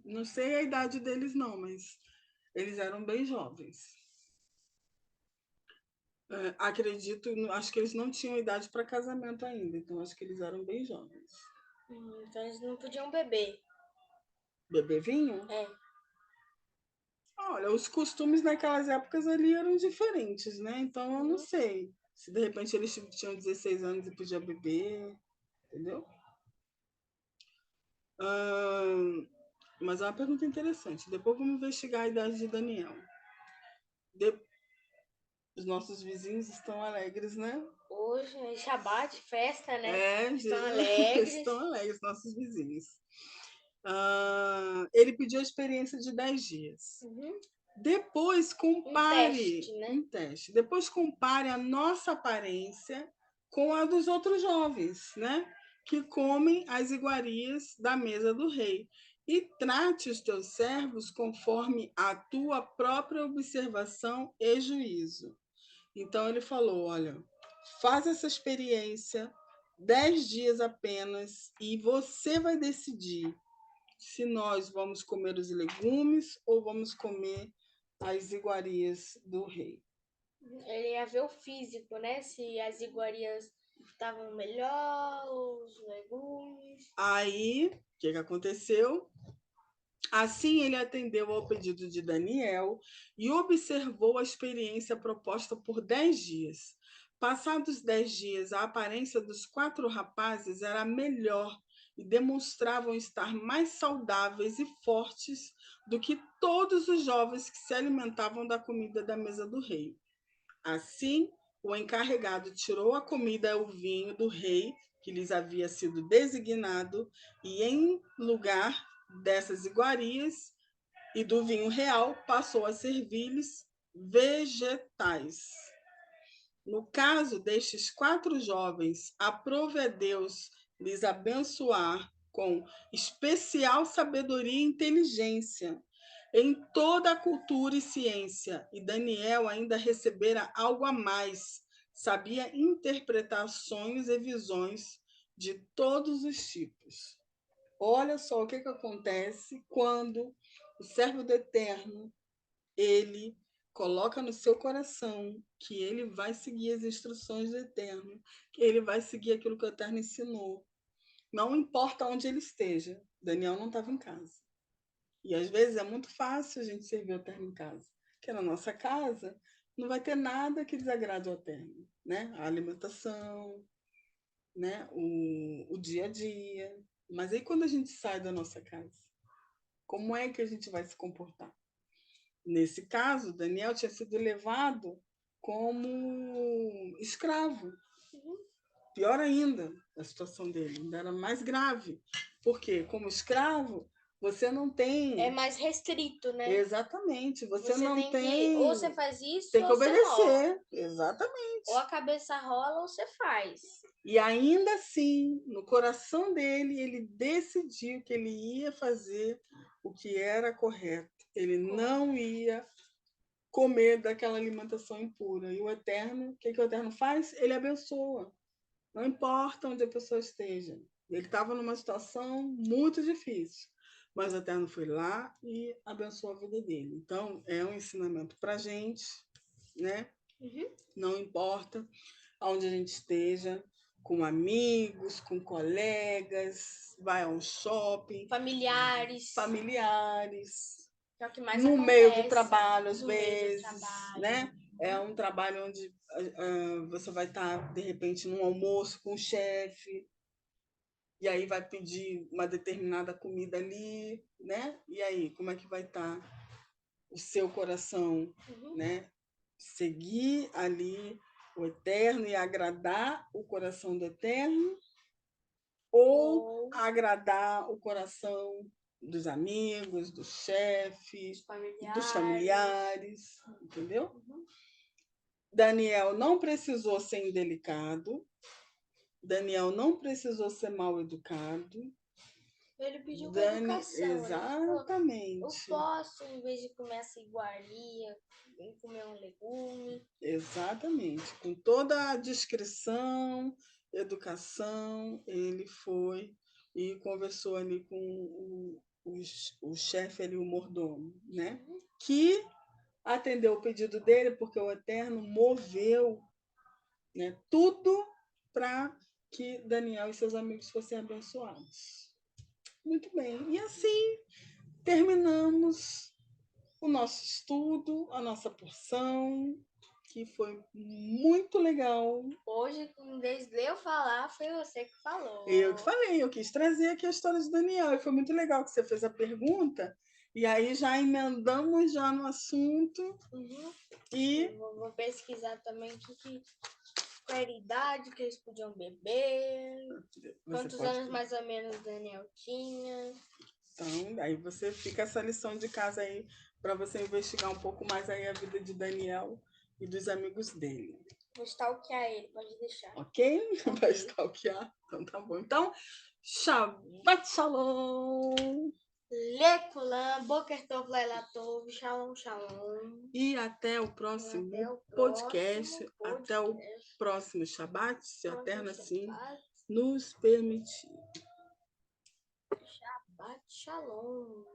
Não sei a idade deles, não, mas eles eram bem jovens. Acredito, acho que eles não tinham idade para casamento ainda, então acho que eles eram bem jovens. Então eles não podiam beber. Beber vinho? É. Olha, os costumes naquelas épocas ali eram diferentes, né? Então eu não sei se de repente eles tinham 16 anos e podiam beber, entendeu? Mas é uma pergunta interessante. Depois vamos investigar a idade de Daniel. Os nossos vizinhos estão alegres, né? Hoje é Shabat, festa, né? Estão alegres. Estão alegres, nossos vizinhos. Ele pediu a experiência de 10 dias. Depois compare Um teste. Depois compare a nossa aparência com a dos outros jovens, né? Que comem as iguarias da mesa do rei. E trate os teus servos conforme a tua própria observação e juízo. Então ele falou: olha, faz essa experiência 10 dias apenas e você vai decidir se nós vamos comer os legumes ou vamos comer as iguarias do rei. Ele ia ver o físico, né? Se as iguarias estavam melhor, os legumes. Aí, o que aconteceu? Assim ele atendeu ao pedido de Daniel e observou a experiência proposta por 10 dias. Passados 10 dias, a aparência dos 4 rapazes era melhor e demonstravam estar mais saudáveis e fortes do que todos os jovens que se alimentavam da comida da mesa do rei. Assim, o encarregado tirou a comida e o vinho do rei, que lhes havia sido designado, e em lugar dessas iguarias e do vinho real, passou a servir-lhes vegetais. No caso destes 4 jovens, aprove a Deus lhes abençoar com especial sabedoria e inteligência em toda a cultura e ciência. E Daniel ainda recebera algo a mais, sabia interpretar sonhos e visões de todos os tipos. Olha só o que acontece quando o servo do Eterno, ele coloca no seu coração que ele vai seguir as instruções do Eterno, que ele vai seguir aquilo que o Eterno ensinou. Não importa onde ele esteja. Daniel não estava em casa. E às vezes é muito fácil a gente servir o Eterno em casa. Porque na nossa casa não vai ter nada que desagrade o Eterno, né? A alimentação, né? O dia a dia. Mas aí quando a gente sai da nossa casa, como é que a gente vai se comportar? Nesse caso, Daniel tinha sido levado como escravo. Pior ainda, a situação dele ainda era mais grave. Porque, como escravo, você não tem. É mais restrito, né? Exatamente. Você não tem. Ou você faz isso, tem que ou você obedecer. morre. Exatamente. Ou a cabeça rola, ou você faz. E ainda assim, no coração dele, ele decidiu que ele ia fazer o que era correto. Ele não ia comer daquela alimentação impura. E o Eterno, o que o Eterno faz? Ele abençoa. Não importa onde a pessoa esteja. Ele estava numa situação muito difícil. mas o Eterno foi lá e abençoou a vida dele. Então, é um ensinamento para a gente, né? Não importa onde a gente esteja, com amigos, com colegas, vai ao shopping, Familiares. familiares, É o que mais no meio do acontece trabalho, às no meio do vezes, trabalho. né? É um trabalho onde você vai estar, de repente, num almoço com o chefe, e aí vai pedir uma determinada comida ali, né? E aí, como é que vai estar o seu coração, né? Seguir ali o Eterno e agradar o coração do Eterno ou agradar o coração dos amigos, dos chefes, dos familiares, entendeu? Daniel não precisou ser indelicado, Daniel não precisou ser mal educado. Ele pediu com educação. Exatamente. Eu posso, em vez de comer essa iguaria, comer um legume. Exatamente. Com toda a discrição, educação, ele foi e conversou ali com o chefe ali, o mordomo, né? Que atendeu o pedido dele, porque o Eterno moveu, né, tudo para que Daniel e seus amigos fossem abençoados. Muito bem. E assim terminamos o nosso estudo, a nossa porção, que foi muito legal. Hoje, em vez de eu falar, foi você que falou. Eu que falei, eu quis trazer aqui a história de Daniel, e foi muito legal que você fez a pergunta, e aí já emendamos já no assunto. E vou pesquisar também qual era a idade que eles podiam beber, quantos anos mais ou menos o Daniel tinha. Então, aí você fica essa lição de casa aí para você investigar um pouco mais aí a vida de Daniel e dos amigos dele. Vou stalkear ele, pode deixar. Ok? Vai stalkear? Então tá bom. Então, Shabbat Shalom! Lekulam, Boker Tov, Laila Tov, Shalom, Shalom. E até o próximo podcast, até o próximo Shabbat, se a Eterno assim nos permitir. Shabbat Shalom.